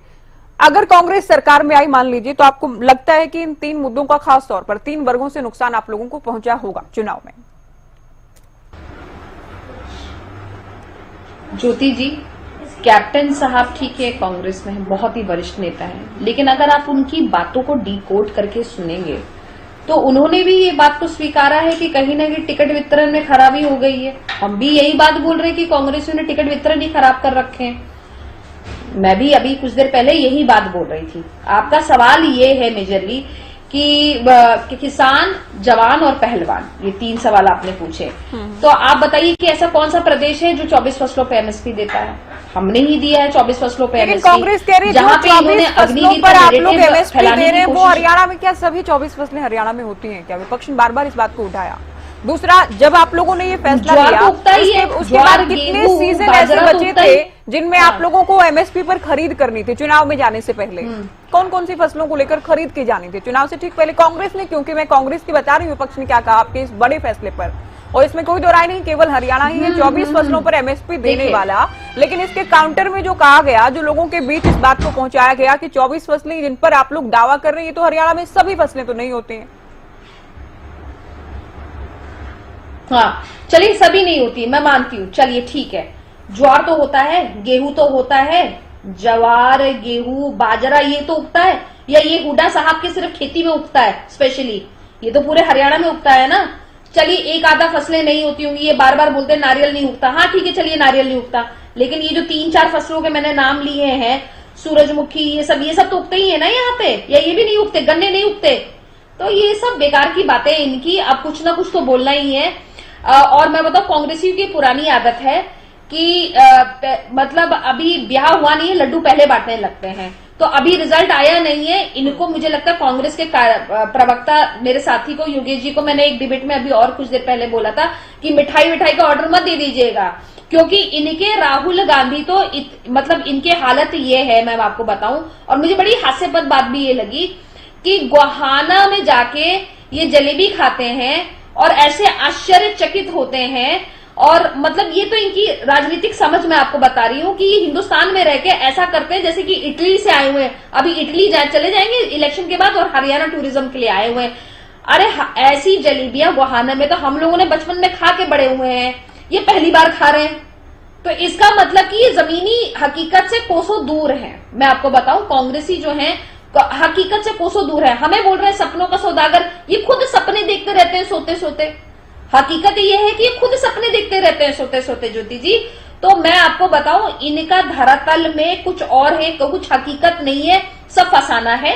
अगर कांग्रेस सरकार में आई मान लीजिए, तो आपको लगता है कि इन 3 मुद्दों का खास तौर पर 3 वर्गों से नुकसान आप लोगों को पहुंचा होगा चुनाव में? ज्योति जी, कैप्टन साहब ठीक है कांग्रेस में है, बहुत ही वरिष्ठ नेता हैं, लेकिन अगर आप उनकी बातों को डिकोड करके सुनेंगे तो उन्होंने भी ये बात को स्वीकारा है कि कहीं ना कहीं टिकट वितरण में खराबी हो गई है। हम भी यही बात बोल रहे हैं कि कांग्रेसियों ने टिकट वितरण ही खराब कर रखे हैं। मैं भी अभी कुछ देर पहले यही बात बोल रही थी। आपका सवाल ये है मेजरली कि किसान, जवान और पहलवान, ये 3 सवाल आपने पूछे, तो आप बताइए कि ऐसा कौन सा प्रदेश है जो 24 फसलों पे एमएसपी देता है? हमने ही दिया है 24 फसलों पे एमएसपी। कांग्रेस कह रही है जहां जो पे 24 फसलों पर आप लोग एमएसपी दे रहे हैं, वो कोशिश- हरियाणा में, क्या सभी 24 फसलें हरियाणा में होती हैं क्या? विपक्ष ने बार बार इस बात को उठाया। दूसरा, जब आप लोगों ने ये फैसला ज्वार लिया, तो उगता ही है, उसके ज्वार, बाद कितने गेहूं, सीजन बाजरा ऐसे तो बचे उगता थे ही। जिनमें आप लोगों को एमएसपी पर खरीद करनी थी चुनाव में जाने से पहले? कौन कौन सी फसलों को लेकर खरीद की जानी थी चुनाव से ठीक पहले कांग्रेस ने? क्योंकि मैं कांग्रेस की बता रही हूँ, विपक्ष ने क्या कहा आपके इस बड़े फैसले पर, और इसमें कोई दो राय नहीं, केवल हरियाणा ही है 24 फसलों पर एमएसपी देने वाला। लेकिन इसके काउंटर में जो कहा गया, जो लोगों के बीच इस बात को पहुंचाया गया कि 24 फसलें जिन पर आप लोग दावा कर रहे हैं, ये तो हरियाणा में सभी फसलें तो नहीं होती हैं। हाँ चलिए, सभी नहीं होती, मैं मानती हूँ, चलिए ठीक है। ज्वार तो होता है, गेहूं तो होता है, जवार, गेहूं, बाजरा ये तो उगता है, या ये हुड्डा साहब के सिर्फ खेती में उगता है स्पेशली? ये तो पूरे हरियाणा में उगता है ना। चलिए एक आधा फसलें नहीं होती होंगी, ये बार बार बोलते हैं नारियल नहीं उगता, हाँ ठीक है चलिए नारियल नहीं उगता, लेकिन ये जो 3-4 फसलों के मैंने नाम लिए हैं, सूरजमुखी, ये सब तो उगते ही है ना यहाँ पे, या ये भी नहीं उगते? गन्ने नहीं उगते? तो ये सब बेकार की बातें इनकी, अब कुछ ना कुछ तो बोलना ही है। और मैं बताऊं, कांग्रेसियों की पुरानी आदत है कि मतलब अभी ब्याह हुआ नहीं है, लड्डू पहले बांटने लगते हैं। तो अभी रिजल्ट आया नहीं है, इनको मुझे लगता है कांग्रेस के प्रवक्ता मेरे साथी को, योगेश जी को, मैंने एक डिबेट में अभी और कुछ देर पहले बोला था कि मिठाई का ऑर्डर मत दे दीजिएगा, क्योंकि इनके राहुल गांधी तो मतलब इनके हालत ये है, मैं आपको बताऊं। और मुझे बड़ी हास्यास्पद बात भी ये लगी कि गोहाना में जाके ये जलेबी खाते हैं और ऐसे आश्चर्यचकित होते हैं, और मतलब ये तो इनकी राजनीतिक समझ मैं आपको बता रही हूँ कि ये हिंदुस्तान में रह के ऐसा करते हैं जैसे कि इटली से आए हुए हैं, अभी इटली चले जाएंगे इलेक्शन के बाद और हरियाणा टूरिज्म के लिए आए हुए हैं। अरे ऐसी जलेबियां गोहाना में तो हम लोगों ने बचपन में खा के बड़े हुए हैं, ये पहली बार खा रहे हैं। तो इसका मतलब कि ये जमीनी हकीकत से कोसों दूर है। मैं आपको बताऊं, कांग्रेसी जो है हकीकत से कोसों दूर है। हमें बोल रहे हैं सपनों का सौदागर, ये खुद सपने देखते रहते हैं सोते सोते। हकीकत ये है कि ये खुद सपने देखते रहते हैं सोते सोते, ज्योति जी। तो मैं आपको बताऊं, इनका धरातल में कुछ और है, कुछ हकीकत नहीं है, सब फसाना है।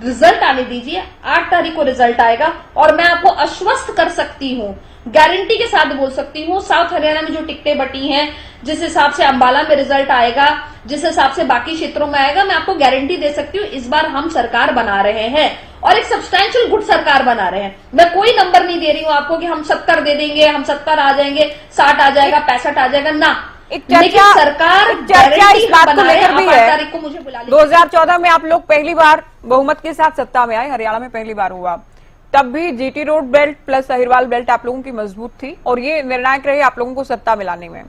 रिजल्ट आने दीजिए, 8 तारीख को रिजल्ट आएगा, और मैं आपको आश्वस्त कर सकती हूँ, गारंटी के साथ बोल सकती हूँ, साउथ हरियाणा में जो टिकटें बटी हैं, जिस हिसाब से अंबाला में रिजल्ट आएगा, जिस हिसाब से बाकी क्षेत्रों में आएगा, मैं आपको गारंटी दे सकती हूँ इस बार हम सरकार बना रहे हैं, और एक सब्सटैंशियल गुड सरकार बना रहे हैं। मैं कोई नंबर नहीं दे रही हूँ आपको कि हम 70 दे देंगे, हम 70 आ जाएंगे, 60 आ जाएगा, 65 आ जाएगा, ना। लेकिन सरकार चर्चा इस बात को लेकर भी है, तारीख को मुझे बुला 2014 में आप लोग पहली बार बहुमत के साथ सत्ता में आए, हरियाणा में पहली बार हुआ, तब भी GT road belt plus Ahirwal belt आप लोगों की मजबूत थी, और ये निर्णायक रहे आप लोगों को सत्ता मिलाने में।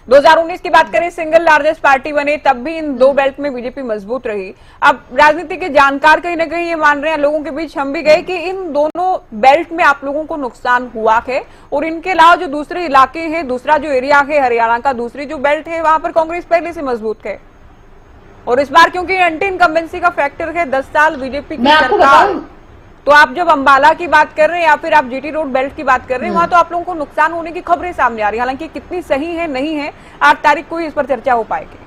2019 की बात करें, सिंगल लार्जेस्ट पार्टी बने, तब भी इन 2 बेल्ट में बीजेपी मजबूत रही। अब राजनीति के जानकार कहीं ना कहीं ये मान रहे हैं, लोगों के बीच हम भी गए, कि इन दोनों बेल्ट में आप लोगों को नुकसान हुआ है, और इनके अलावा जो दूसरे इलाके हैं, दूसरा जो एरिया है हरियाणा का, दूसरी जो बेल्ट है, वहां पर कांग्रेस पहले से मजबूत है। और इस बार क्योंकि एंटी इनकम्बेंसी का फैक्टर है, 10 साल बीजेपी की सरकार, तो आप जब अंबाला की बात कर रहे हैं या फिर आप जीटी रोड बेल्ट की बात कर रहे हैं, वहां तो आप लोगों को नुकसान होने की खबरें सामने आ रही है। हालांकि कितनी सही है नहीं है, 8 तारीख को ही इस पर चर्चा हो पाएगी।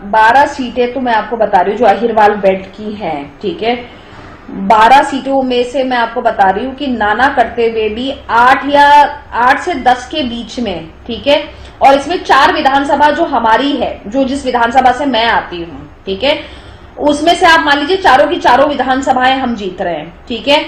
12 सीटें तो मैं आपको बता रही हूँ जो अहिरवाल बेल्ट की हैं, ठीक है। 12 सीटों में से मैं आपको बता रही हूँ कि नाना करते हुए भी 8 से 10 के बीच में, ठीक है। और इसमें 4 विधानसभा जो हमारी है, जो जिस विधानसभा से मैं आती हूँ, ठीक है, उसमें से आप मान लीजिए चारों की चारों विधानसभाएं हम जीत रहे हैं, ठीक है।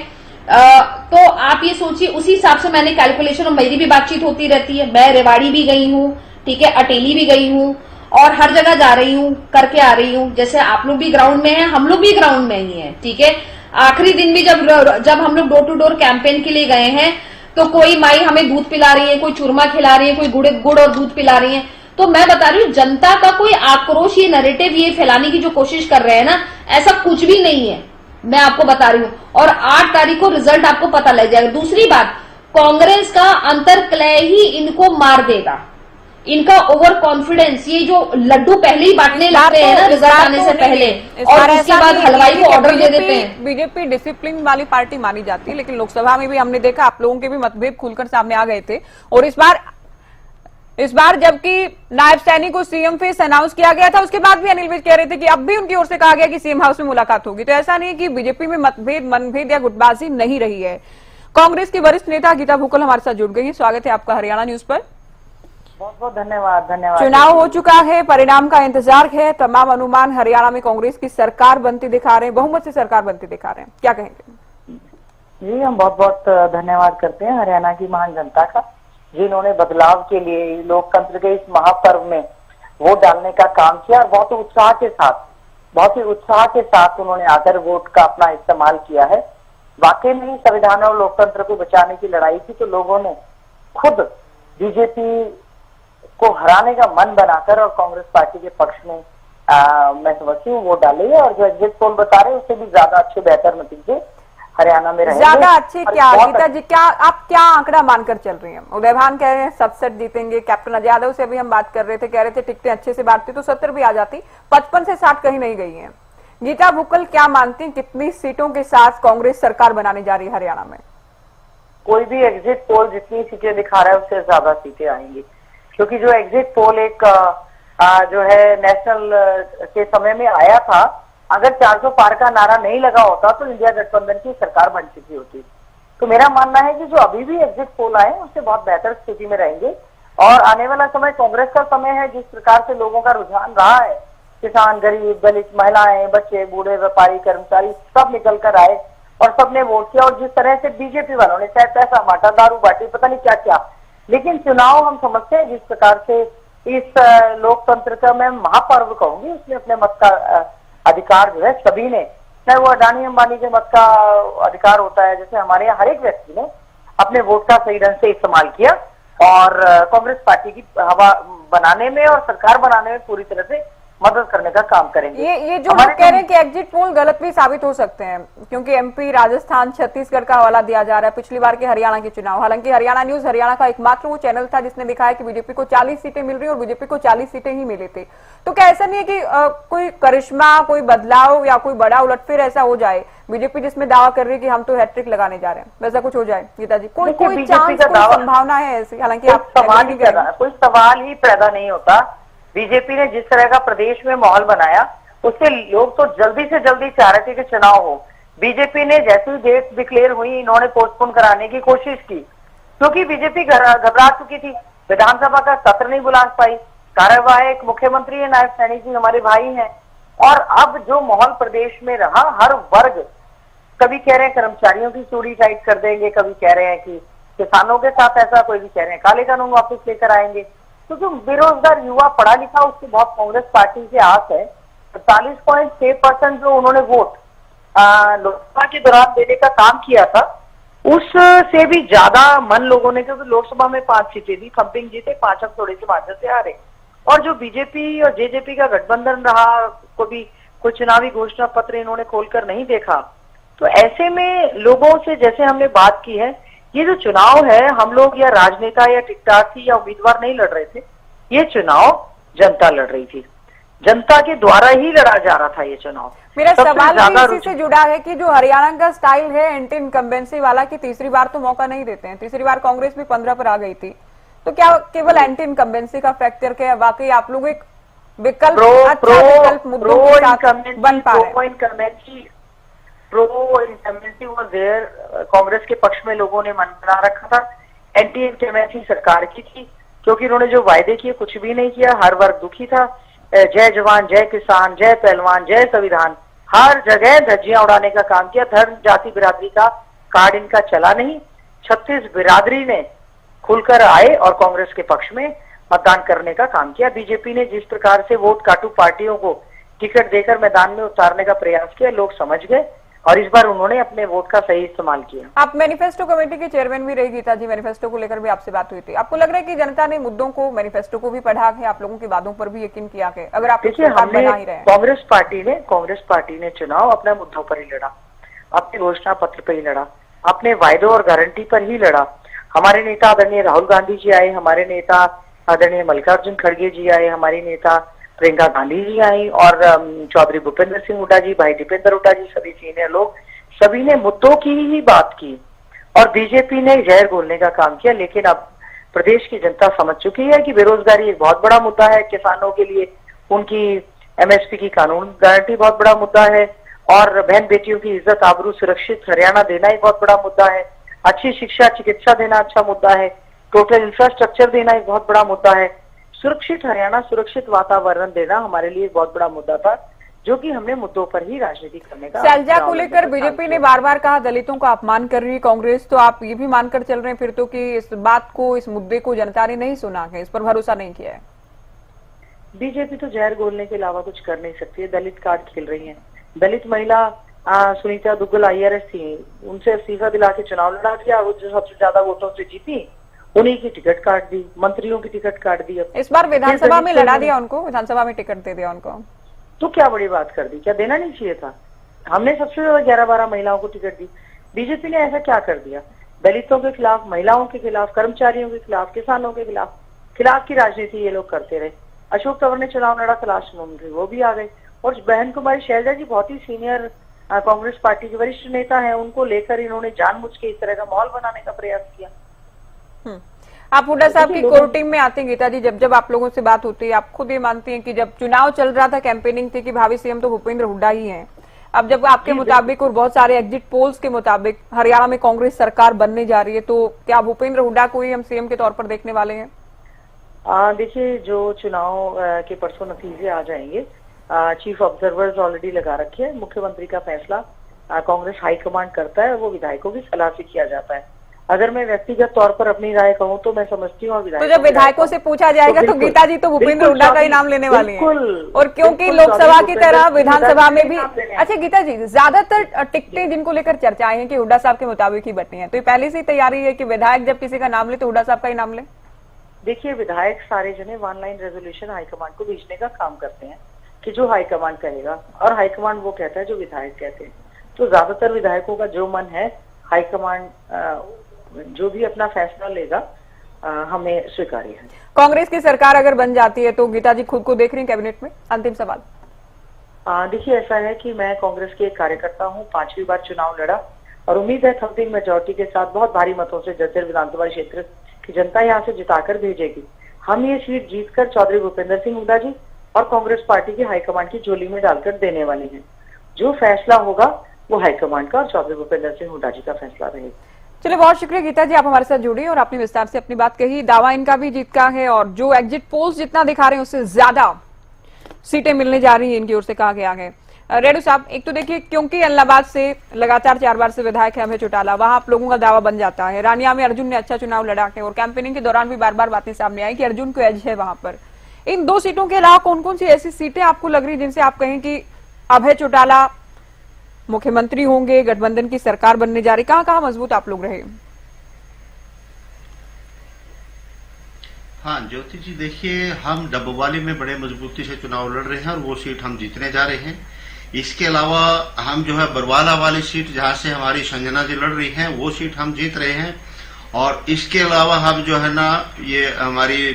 तो आप ये सोचिए, उसी हिसाब से मैंने कैलकुलेशन, और मेरी भी बातचीत होती रहती है। मैं रेवाड़ी भी गई हूँ, ठीक है, अटेली भी गई हूँ, और हर जगह जा रही हूँ, करके आ रही हूँ। जैसे आप लोग भी ग्राउंड में हैं, हम लोग भी ग्राउंड में ही हैं, ठीक है। आखिरी दिन भी जब हम लोग डोर टू डोर कैंपेन के लिए गए हैं, तो कोई माई हमें दूध पिला रही है, कोई चूरमा खिला रही है, कोई गुड़ और दूध पिला रही है। तो मैं बता रही हूँ, जनता का कोई आक्रोश, ये नैरेटिव ये फैलाने की जो कोशिश कर रहे हैं ना, ऐसा कुछ भी नहीं है, मैं आपको बता रही हूँ। और 8 तारीख को रिजल्ट आपको पता लग जाएगा। दूसरी बात, कांग्रेस का अंतर्कलह ही इनको मार देगा। इनका ओवर कॉन्फिडेंस, ये जो लड्डू पहले ही बांटने लगते हैं ना रिजल्ट आने से पहले, और उसके बाद हलवाई को ऑर्डर दे देते हैं। बीजेपी डिसिप्लिन वाली पार्टी मानी जाती है, लेकिन लोकसभा में भी हमने देखा आप लोगों के भी मतभेद खुलकर सामने आ गए थे। और इस बार जबकि नायब सैनी को सीएम फेस अनाउंस किया गया था, उसके बाद भी अनिल विज कह रहे थे कि अब भी उनकी ओर से कहा गया कि सीएम हाउस में मुलाकात होगी। तो ऐसा नहीं कि बीजेपी में मनभेद या गुटबाजी नहीं रही है। कांग्रेस की वरिष्ठ नेता गीता भुक्कल हमारे साथ जुड़ गई है। स्वागत है आपका हरियाणा न्यूज पर। बहुत बहुत धन्यवाद। चुनाव हो चुका है, परिणाम का इंतजार है। तमाम अनुमान हरियाणा में कांग्रेस की सरकार बनती दिखा रहे हैं, बहुमत से सरकार बनती दिखा रहे हैं, क्या कहेंगे? जी, हम बहुत बहुत धन्यवाद करते हैं हरियाणा की महान जनता का, जिन्होंने बदलाव के लिए लोकतंत्र के इस महापर्व में वोट डालने का काम किया, और बहुत ही उत्साह के साथ उन्होंने आकर वोट का अपना इस्तेमाल किया है। वाकई में संविधान और लोकतंत्र को बचाने की लड़ाई थी, तो लोगों ने खुद बीजेपी को हराने का मन बनाकर और कांग्रेस पार्टी के पक्ष में मैं समझती हूँ वोट डाले, और जो एग्जिट पोल बता रहे हैं उससे भी ज्यादा अच्छे बेहतर नतीजे हरियाणा में रहेंगे। ज्यादा अच्छे क्या गीता जी, क्या आप क्या आंकड़ा मानकर चल रही हैं? उदय भान कह रहे हैं 67 जीतेंगे, कैप्टन अजय यादव से भी हम बात कर रहे थे, कह रहे थे टिकटें अच्छे से बांटती तो 70 भी आ जाती, 55 से 60 कहीं नहीं गई है। गीता भुक्कल क्या मानती हैं, कितनी सीटों के साथ कांग्रेस सरकार बनाने जा रही है हरियाणा में? कोई भी एग्जिट पोल जितनी सीटें दिखा रहा है उससे ज्यादा सीटें आएंगी, क्योंकि जो एग्जिट पोल एक जो है नेशनल के समय में आया था, अगर 400 पार का नारा नहीं लगा होता तो इंडिया गठबंधन की सरकार बन चुकी होती। तो मेरा मानना है कि जो अभी भी एग्जिट पोल आए उससे बहुत बेहतर स्थिति में रहेंगे, और आने वाला समय कांग्रेस का समय है। जिस प्रकार से लोगों का रुझान रहा है, किसान, गरीब, दलित, महिलाएं, बच्चे, बूढ़े, व्यापारी, कर्मचारी सब निकल कर आए और सबने वोट किया। और जिस तरह से बीजेपी वालों ने चाहे पैसा बांटा, दारू बांटी, पता नहीं क्या क्या, लेकिन चुनाव हम समझते हैं जिस प्रकार से इस लोकतंत्र का मैं महापर्व कहूंगी, उसमें अपने मत का अधिकार जो है सभी ने, चाहे वो अडानी अंबानी के मत का अधिकार होता है, जैसे हमारे यहाँ हर एक व्यक्ति ने अपने वोट का सही ढंग से इस्तेमाल किया, और कांग्रेस पार्टी की हवा बनाने में और सरकार बनाने में पूरी तरह से मदद करने का काम करेंगे। ये जो लोग कह रहे हैं कि एग्जिट पोल गलत भी साबित हो सकते हैं, क्योंकि एमपी, राजस्थान, छत्तीसगढ़ का हवाला दिया जा रहा है पिछली बार के हरियाणा के चुनाव। हालांकि हरियाणा न्यूज हरियाणा का एकमात्र वो चैनल था जिसने दिखाया कि बीजेपी को 40 सीटें मिल रही और बीजेपी को 40 सीटें ही मिली थी। तो क्या ऐसा नहीं है कि कोई करिश्मा, कोई बदलाव या कोई बड़ा उलटफेर ऐसा हो जाए, बीजेपी जिसमें दावा कर रही है कि हम तो हैट्रिक लगाने जा रहे हैं, वैसा कुछ हो जाए गीता जी? कोई चांस, कोई संभावना है ऐसी? हालांकि आप कोई सवाल ही पैदा नहीं होता। बीजेपी ने जिस तरह का प्रदेश में माहौल बनाया, उससे लोग तो जल्दी से जल्दी चाह रहे थे कि चुनाव हो। बीजेपी ने जैसी डेट डिक्लेयर हुई, इन्होंने पोस्टपोन कराने की कोशिश की, क्योंकि बीजेपी घबरा चुकी थी। विधानसभा का सत्र नहीं बुला पाई, कार्यवाहक मुख्यमंत्री है नायब सैनी जी, हमारे भाई हैं। और अब जो माहौल प्रदेश में रहा, हर वर्ग, कभी कह रहे हैं कर्मचारियों की चूड़ी टाइट कर देंगे, कभी कह रहे हैं कि किसानों के साथ ऐसा, कोई भी कह रहे हैं काले कानून वापस लेकर आएंगे। तो जो बेरोजगार युवा पढ़ा लिखा, उसकी बहुत कांग्रेस पार्टी से आस है। 45.6% जो उन्होंने वोट लोकसभा के दौरान देने का काम किया था, उससे भी ज्यादा मन लोगों ने, क्योंकि लोकसभा में 5 सीटें थी, थम्पिंग जीते, 5 अब थोड़े से मार्जिन से हारे। और जो बीजेपी और जेजेपी का गठबंधन रहा, कोई चुनावी घोषणा पत्र इन्होंने खोलकर नहीं देखा। तो ऐसे में लोगों से जैसे हमने बात की है, ये जो चुनाव है, हम लोग या राजनेता या टिकटार्थी या उम्मीदवार नहीं लड़ रहे थे, ये चुनाव जनता लड़ रही थी, जनता के द्वारा ही लड़ा जा रहा था ये चुनाव। मेरा सवाल भी इसी से जुड़ा है कि जो हरियाणा का स्टाइल है एंटी इनकम्बेंसी वाला, कि तीसरी बार तो मौका नहीं देते हैं। तीसरी बार कांग्रेस भी 15 पर आ गई थी, तो क्या केवल एंटी इनकम्बेंसी का फैक्टर क्या वाकई आप लोग एक विकल्प, अच्छा विकल्प मुद्दों के साथ बन पा रहे हैं? प्रो इंकमेंसी वाज देयर, कांग्रेस के पक्ष में लोगों ने मन बना रखा था। एंटी इंकमेंसी सरकार की थी, क्योंकि उन्होंने जो वायदे किए कुछ भी नहीं किया। हर वर्ग दुखी था। जय जवान, जय किसान, जय पहलवान, जय संविधान, हर जगह धज्जियां उड़ाने का काम किया। धर्म जाति बिरादरी का कार्ड इनका चला नहीं। 36 बिरादरी ने खुलकर आए और कांग्रेस के पक्ष में मतदान करने का काम किया। बीजेपी ने जिस प्रकार से वोट काटू पार्टियों को टिकट देकर मैदान में उतारने का प्रयास किया, लोग समझ गए और इस बार उन्होंने अपने वोट का सही इस्तेमाल किया। आप मैनिफेस्टो कमेटी के चेयरमैन भी रही गीता जी, मैनिफेस्टो को लेकर भी आपसे बात हुई थी। आपको लग रहा है कि जनता ने मुद्दों को, मैनिफेस्टो को भी पढ़ा है, आप लोगों की बातों पर भी यकीन किया है? अगर आप देखिए, हमने कांग्रेस पार्टी ने चुनाव अपने मुद्दों पर ही लड़ा, अपने घोषणा पत्र पर ही लड़ा, अपने वायदों और गारंटी पर ही लड़ा। हमारे नेता आदरणीय राहुल गांधी जी आए, हमारे नेता आदरणीय मल्लिकार्जुन खड़गे जी आए, हमारी नेता प्रियंका गांधी जी आई और चौधरी भूपेंद्र सिंह हुड्डा जी, भाई दीपेंद्र हुड्डा जी, सभी सीनियर लोग, सभी ने मुद्दों की ही बात की और बीजेपी ने जहर घोलने का काम किया। लेकिन अब प्रदेश की जनता समझ चुकी है कि बेरोजगारी एक बहुत बड़ा मुद्दा है किसानों के लिए, उनकी एमएसपी की कानून गारंटी बहुत बड़ा मुद्दा है और बहन बेटियों की इज्जत आबरू सुरक्षित हरियाणा देना एक बहुत बड़ा मुद्दा है। अच्छी शिक्षा चिकित्सा देना अच्छा मुद्दा है। टोटल इंफ्रास्ट्रक्चर देना एक बहुत बड़ा मुद्दा है। सुरक्षित हरियाणा, सुरक्षित वातावरण देना हमारे लिए बहुत बड़ा मुद्दा था, जो कि हमने मुद्दों पर ही राजनीति करने का। सैलजा को लेकर बीजेपी ने बार बार कहा दलितों का अपमान कर रही है कांग्रेस, तो आप ये भी मानकर चल रहे हैं फिर तो कि इस बात को, इस मुद्दे को जनता ने नहीं सुना है, इस पर भरोसा नहीं किया है? बीजेपी तो जहर घोलने के अलावा कुछ कर नहीं सकती है। दलित कार्ड खेल रही है। दलित महिला सुनीता दुग्गल IRS थी, उनसे इस्तीफा दिला के चुनाव लड़ा दिया, वो जो सबसे ज्यादा वोटों से जीती, उन्हीं की टिकट काट दी, मंत्रियों की टिकट काट दी। इस बार विधानसभा में लड़ा दिया उनको, विधानसभा में टिकट दे दिया उनको, तो क्या बड़ी बात कर दी? क्या देना नहीं चाहिए था? हमने सबसे ज्यादा 11-12 महिलाओं को टिकट दी। बीजेपी ने ऐसा क्या कर दिया? दलितों के खिलाफ, महिलाओं के खिलाफ, कर्मचारियों के खिलाफ, किसानों के खिलाफ की राजनीति ये लोग करते रहे। अशोक तंवर ने चुनाव लड़ा, तलाश मंत्री वो भी आ गए और बहन कुमारी शैलजा जी बहुत ही सीनियर कांग्रेस पार्टी के वरिष्ठ नेता हैं, उनको लेकर इन्होंने जानबूझ के इस तरह का माहौल बनाने का प्रयास किया। आप हुड्डा साहब की कोर टीम में आते हैं गीता जी, जब आप लोगों से बात होती है, आप खुद ये मानती हैं कि जब चुनाव चल रहा था, कैंपेनिंग थी कि भावी सीएम तो भूपेंद्र हुड्डा ही हैं, अब जब आपके मुताबिक और बहुत सारे एग्जिट पोल्स के मुताबिक हरियाणा में कांग्रेस सरकार बनने जा रही है, तो क्या भूपेंद्र हुड्डा को ही हम सीएम के तौर पर देखने वाले हैं? देखिए, जो चुनाव के परसों नतीजे आ जाएंगे, चीफ ऑब्जर्वर्स ऑलरेडी लगा रखे हैं। मुख्यमंत्री का फैसला कांग्रेस हाईकमांड करता है, वो विधायकों की सलाह से किया जाता है। अगर मैं व्यक्तिगत तौर पर अपनी राय कहूँ तो मैं समझती हूँ, तो जब विधायकों से पूछा जाएगा तो गीता जी तो भूपेंद्र हुड्डा का ही नाम लेने वाली हैं, और क्योंकि लोकसभा की तरह विधानसभा में भी। अच्छा गीता जी, ज्यादातर टिकटें जिनको लेकर चर्चाएं हैं कि हुड्डा साहब के मुताबिक ही बटनी है, तो ये पहले से तैयारी है कि विधायक जब किसी का नाम ले तो हुड्डा साहब का ही नाम ले? देखिए, विधायक सारे जने 1 लाइन रेजोल्यूशन हाईकमांड को भेजने का काम करते हैं कि जो हाईकमांड कहेगा, और हाईकमांड वो कहता है जो विधायक कहते हैं। तो ज्यादातर विधायकों का जो मन है, हाईकमांड जो भी अपना फैसला लेगा हमें स्वीकार्य है। कांग्रेस की सरकार अगर बन जाती है तो गीता जी खुद को देख रही हैं कैबिनेट में? अंतिम सवाल। देखिए, ऐसा है कि मैं कांग्रेस की एक कार्यकर्ता हूँ, 5वीं बार चुनाव लड़ा और उम्मीद है थम्पिंग मेजोरिटी के साथ बहुत भारी मतों से जज्जर विधानसभा क्षेत्र की जनता यहाँ से जिताकर भेजेगी। हम ये सीट जीतकर चौधरी भूपेंद्र सिंह हुड्डा जी और कांग्रेस पार्टी की हाईकमांड की झोली में डालकर देने वाले हैं। जो फैसला होगा वो हाईकमांड का और चौधरी भूपेंद्र सिंह हुड्डा जी का फैसला रहेगा। चलिए, बहुत शुक्रिया गीता जी, आप हमारे साथ जुड़ी और आपने विस्तार से अपनी बात कही। दावा इनका भी जीत का है और जो एग्जिट पोल्स जितना दिखा रहे हैं उससे ज्यादा सीटें मिलने जा रही है इनकी ओर से कहा गया है। रेडू साहब, एक तो देखिए, क्योंकि इलाहाबाद से लगातार 4 बार से विधायक है अभय चौटाला, वहां आप लोगों का दावा बन जाता है। रानिया में अर्जुन ने अच्छा चुनाव लड़ा है और कैंपेनिंग के दौरान भी बार बार बातें सामने आई कि अर्जुन को एज है वहां पर। इन 2 सीटों के अलावा कौन कौन सी ऐसी सीटें आपको लग रही जिनसे आप कहें कि अभय चौटाला मुख्यमंत्री होंगे, गठबंधन की सरकार बनने जा रही? कहां मजबूत आप लोग रहे? हाँ ज्योति जी, देखिए, हम डब्बवाली में बड़े मजबूती से चुनाव लड़ रहे हैं और वो सीट हम जीतने जा रहे हैं। इसके अलावा हम जो है बरवाला वाली सीट जहां से हमारी संजना जी लड़ रही हैं, वो सीट हम जीत रहे हैं। और इसके अलावा हम जो है ना, ये हमारी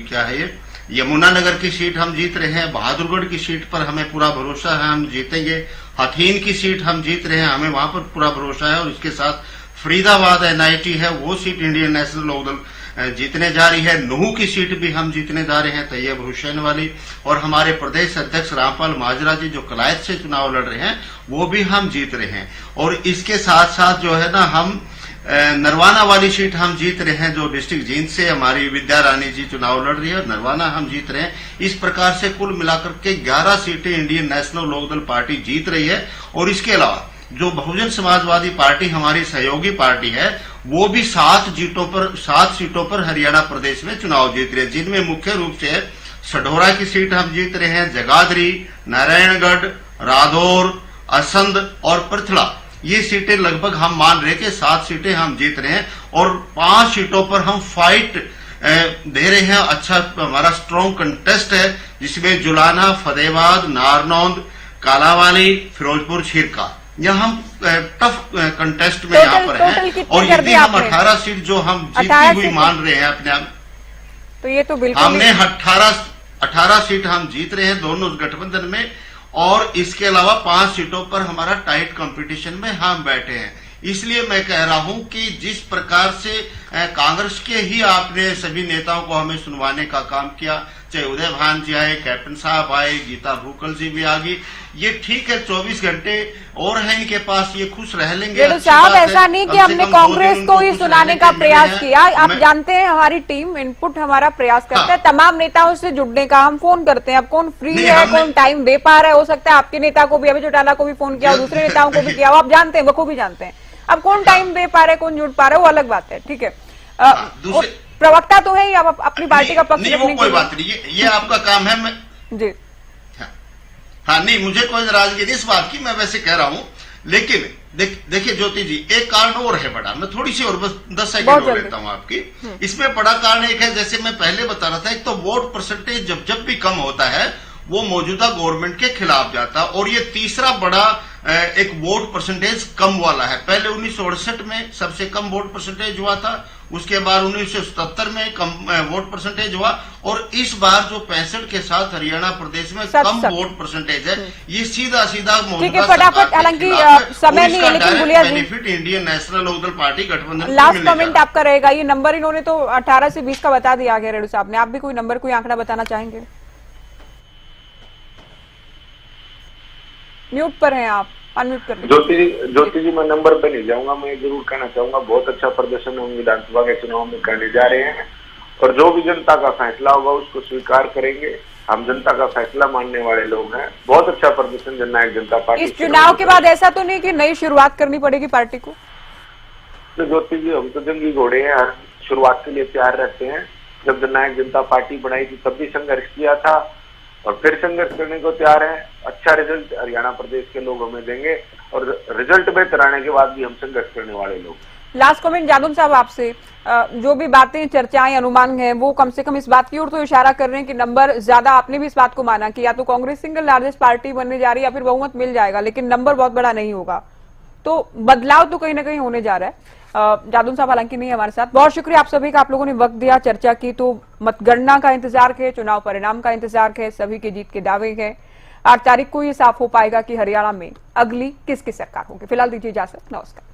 क्या है, ये यमुनानगर की सीट हम जीत रहे हैं। बहादुरगढ़ की सीट पर हमें पूरा भरोसा है, हम जीतेंगे। हथीन की सीट हम जीत रहे हैं, हमें वहां पर पूरा भरोसा है। और इसके साथ फरीदाबाद एनआईटी है वो सीट इंडियन नेशनल लोकदल जीतने जा रही है। नूह की सीट भी हम जीतने जा रहे हैं, तैयब हुसैन वाली। और हमारे प्रदेश अध्यक्ष रामपाल माजरा जी जो कलायत से चुनाव लड़ रहे हैं वो भी हम जीत रहे हैं। और इसके साथ साथ जो है ना, हम नरवाना वाली सीट हम जीत रहे हैं, जो डिस्ट्रिक्ट जींद से हमारी विद्या रानी जी चुनाव लड़ रही है, नरवाना हम जीत रहे हैं। इस प्रकार से कुल मिलाकर के 11 सीटें इंडियन नेशनल लोकदल पार्टी जीत रही है। और इसके अलावा जो बहुजन समाजवादी पार्टी हमारी सहयोगी पार्टी है वो भी 7 सीटों पर हरियाणा प्रदेश में चुनाव जीत रही है, जिनमें मुख्य रूप से सढौरा की सीट हम जीत रहे हैं, जगाधरी, नारायणगढ़, रादौर, असंध और पृथला। ये सीटें लगभग हम मान रहे कि 7 सीटें हम जीत रहे हैं। और 5 सीटों पर हम फाइट दे रहे हैं। अच्छा हमारा स्ट्रॉन्ग कंटेस्ट है, जिसमें जुलाना, फतेहाबाद, नारनौंद, कालावाली, फिरोजपुर, छिरका, यह हम टफ कंटेस्ट में यहाँ पर हैं। और यदि हम 18 सीट जो हम जीती हुई मान रहे हैं अपने आप, तो ये तो बिल्कुल हमने 18 सीट हम जीत रहे हैं दोनों गठबंधन में। और इसके अलावा 5 सीटों पर हमारा टाइट कंपटीशन में हम बैठे हैं। इसलिए मैं कह रहा हूं कि जिस प्रकार से कांग्रेस के ही आपने सभी नेताओं को हमें सुनवाने का काम किया, चाहे उदय भान जी आए, कैप्टन साहब आए, गीता भूकल जी भी आ गई, ये ठीक है 24 घंटे और है इनके पास, ये खुश रह लेंगे। साहब ऐसा नहीं कि हमने कांग्रेस को ही सुनाने का प्रयास किया। आप जानते हैं हमारी टीम इनपुट हमारा प्रयास करता है तमाम नेताओं से जुड़ने का। हम फोन करते हैं, अब कौन फ्री है, कौन टाइम दे पा रहा है। हो सकता है आपके नेता को भी, अभी चौटाला को भी फोन किया, दूसरे नेताओं को भी किया, आप जानते हैं, बखूबी जानते हैं। अब कौन टाइम दे पा रहा है, कौन जुड़ पा रहा है, वो अलग बात है, ठीक है। प्रवक्ता तो है ही, आप अपनी पार्टी का पक्ष रखने कोई बात नहीं, ये आपका काम है। मैं जी हाँ नहीं, मुझे कोई नाराजगी नहीं इस बात की, मैं वैसे कह रहा हूं। लेकिन देखिए ज्योति जी, एक कारण और है बड़ा, मैं थोड़ी सी और बस 10 सेकंड और लेता हूं आपकी। इसमें बड़ा कारण एक है, जैसे मैं पहले बता रहा था, एक तो वोट परसेंटेज जब भी कम होता है वो मौजूदा गवर्नमेंट के खिलाफ जाता है। और ये तीसरा बड़ा एक वोट परसेंटेज कम वाला है। पहले 1968 में सबसे कम वोट परसेंटेज हुआ था, उसके बाद 1977 में कम वोट परसेंटेज हुआ, और इस बार जो 65 के साथ हरियाणा प्रदेश में कम वोट परसेंटेज है, ये सीधा मौजूदा फटाफट, हालांकि समय नहीं है, लेकिन Gulia ji benefit Indian National Lokdal party गठबंधन। लास्ट कमेंट आपका रहेगा, ये नंबर इन्होंने तो 18 से 20 का बता दिया गया रेड्डी साहब ने, आप भी कोई नंबर, कोई आंकड़ा बताना चाहेंगे? म्यूट पर हैं आप, अनम्यूट कर लीजिए। ज्योति जी, मैं नंबर पे नहीं जाऊंगा, मैं जरूर कहना चाहूंगा बहुत अच्छा प्रदर्शन हम विधानसभा के चुनाव में करने जा रहे हैं। और जो भी जनता का फैसला होगा उसको स्वीकार करेंगे। हम जनता का फैसला मानने वाले लोग हैं। बहुत अच्छा प्रदर्शन जननायक जनता पार्टी। इस चुनाव के बाद ऐसा तो नहीं कि नई शुरुआत करनी पड़ेगी पार्टी को? तो ज्योति जी, हम तो जंगी घोड़े हैं, हर शुरुआत के लिए तैयार रहते हैं। जब जननायक जनता पार्टी बनाई थी तब भी संघर्ष किया था और फिर संघर्ष करने को तैयार है। अच्छा रिजल्ट हरियाणा प्रदेश के लोग हमें देंगे और रिजल्ट बेहतर आने के बाद भी हम संघर्ष करने वाले लोग। लास्ट कमेंट जादव साहब आपसे, जो भी बातें, चर्चाएं, अनुमान हैं, वो कम से कम इस बात की ओर तो इशारा कर रहे हैं कि नंबर ज्यादा, आपने भी इस बात को माना कि या तो कांग्रेस सिंगल लार्जेस्ट पार्टी बनने जा रही है या फिर बहुमत मिल जाएगा, लेकिन नंबर बहुत बड़ा नहीं होगा। तो बदलाव तो कहीं ना कहीं होने जा रहा है। जादू साहब हालांकि नहीं है हमारे साथ। बहुत शुक्रिया आप सभी का, आप लोगों ने वक्त दिया, चर्चा की। तो मतगणना का इंतजार है, चुनाव परिणाम का इंतजार है, सभी के जीत के दावे हैं। 8 तारीख को ये साफ हो पाएगा कि हरियाणा में अगली किसकी सरकार होगी। फिलहाल दीजिए इजाजत, नमस्कार।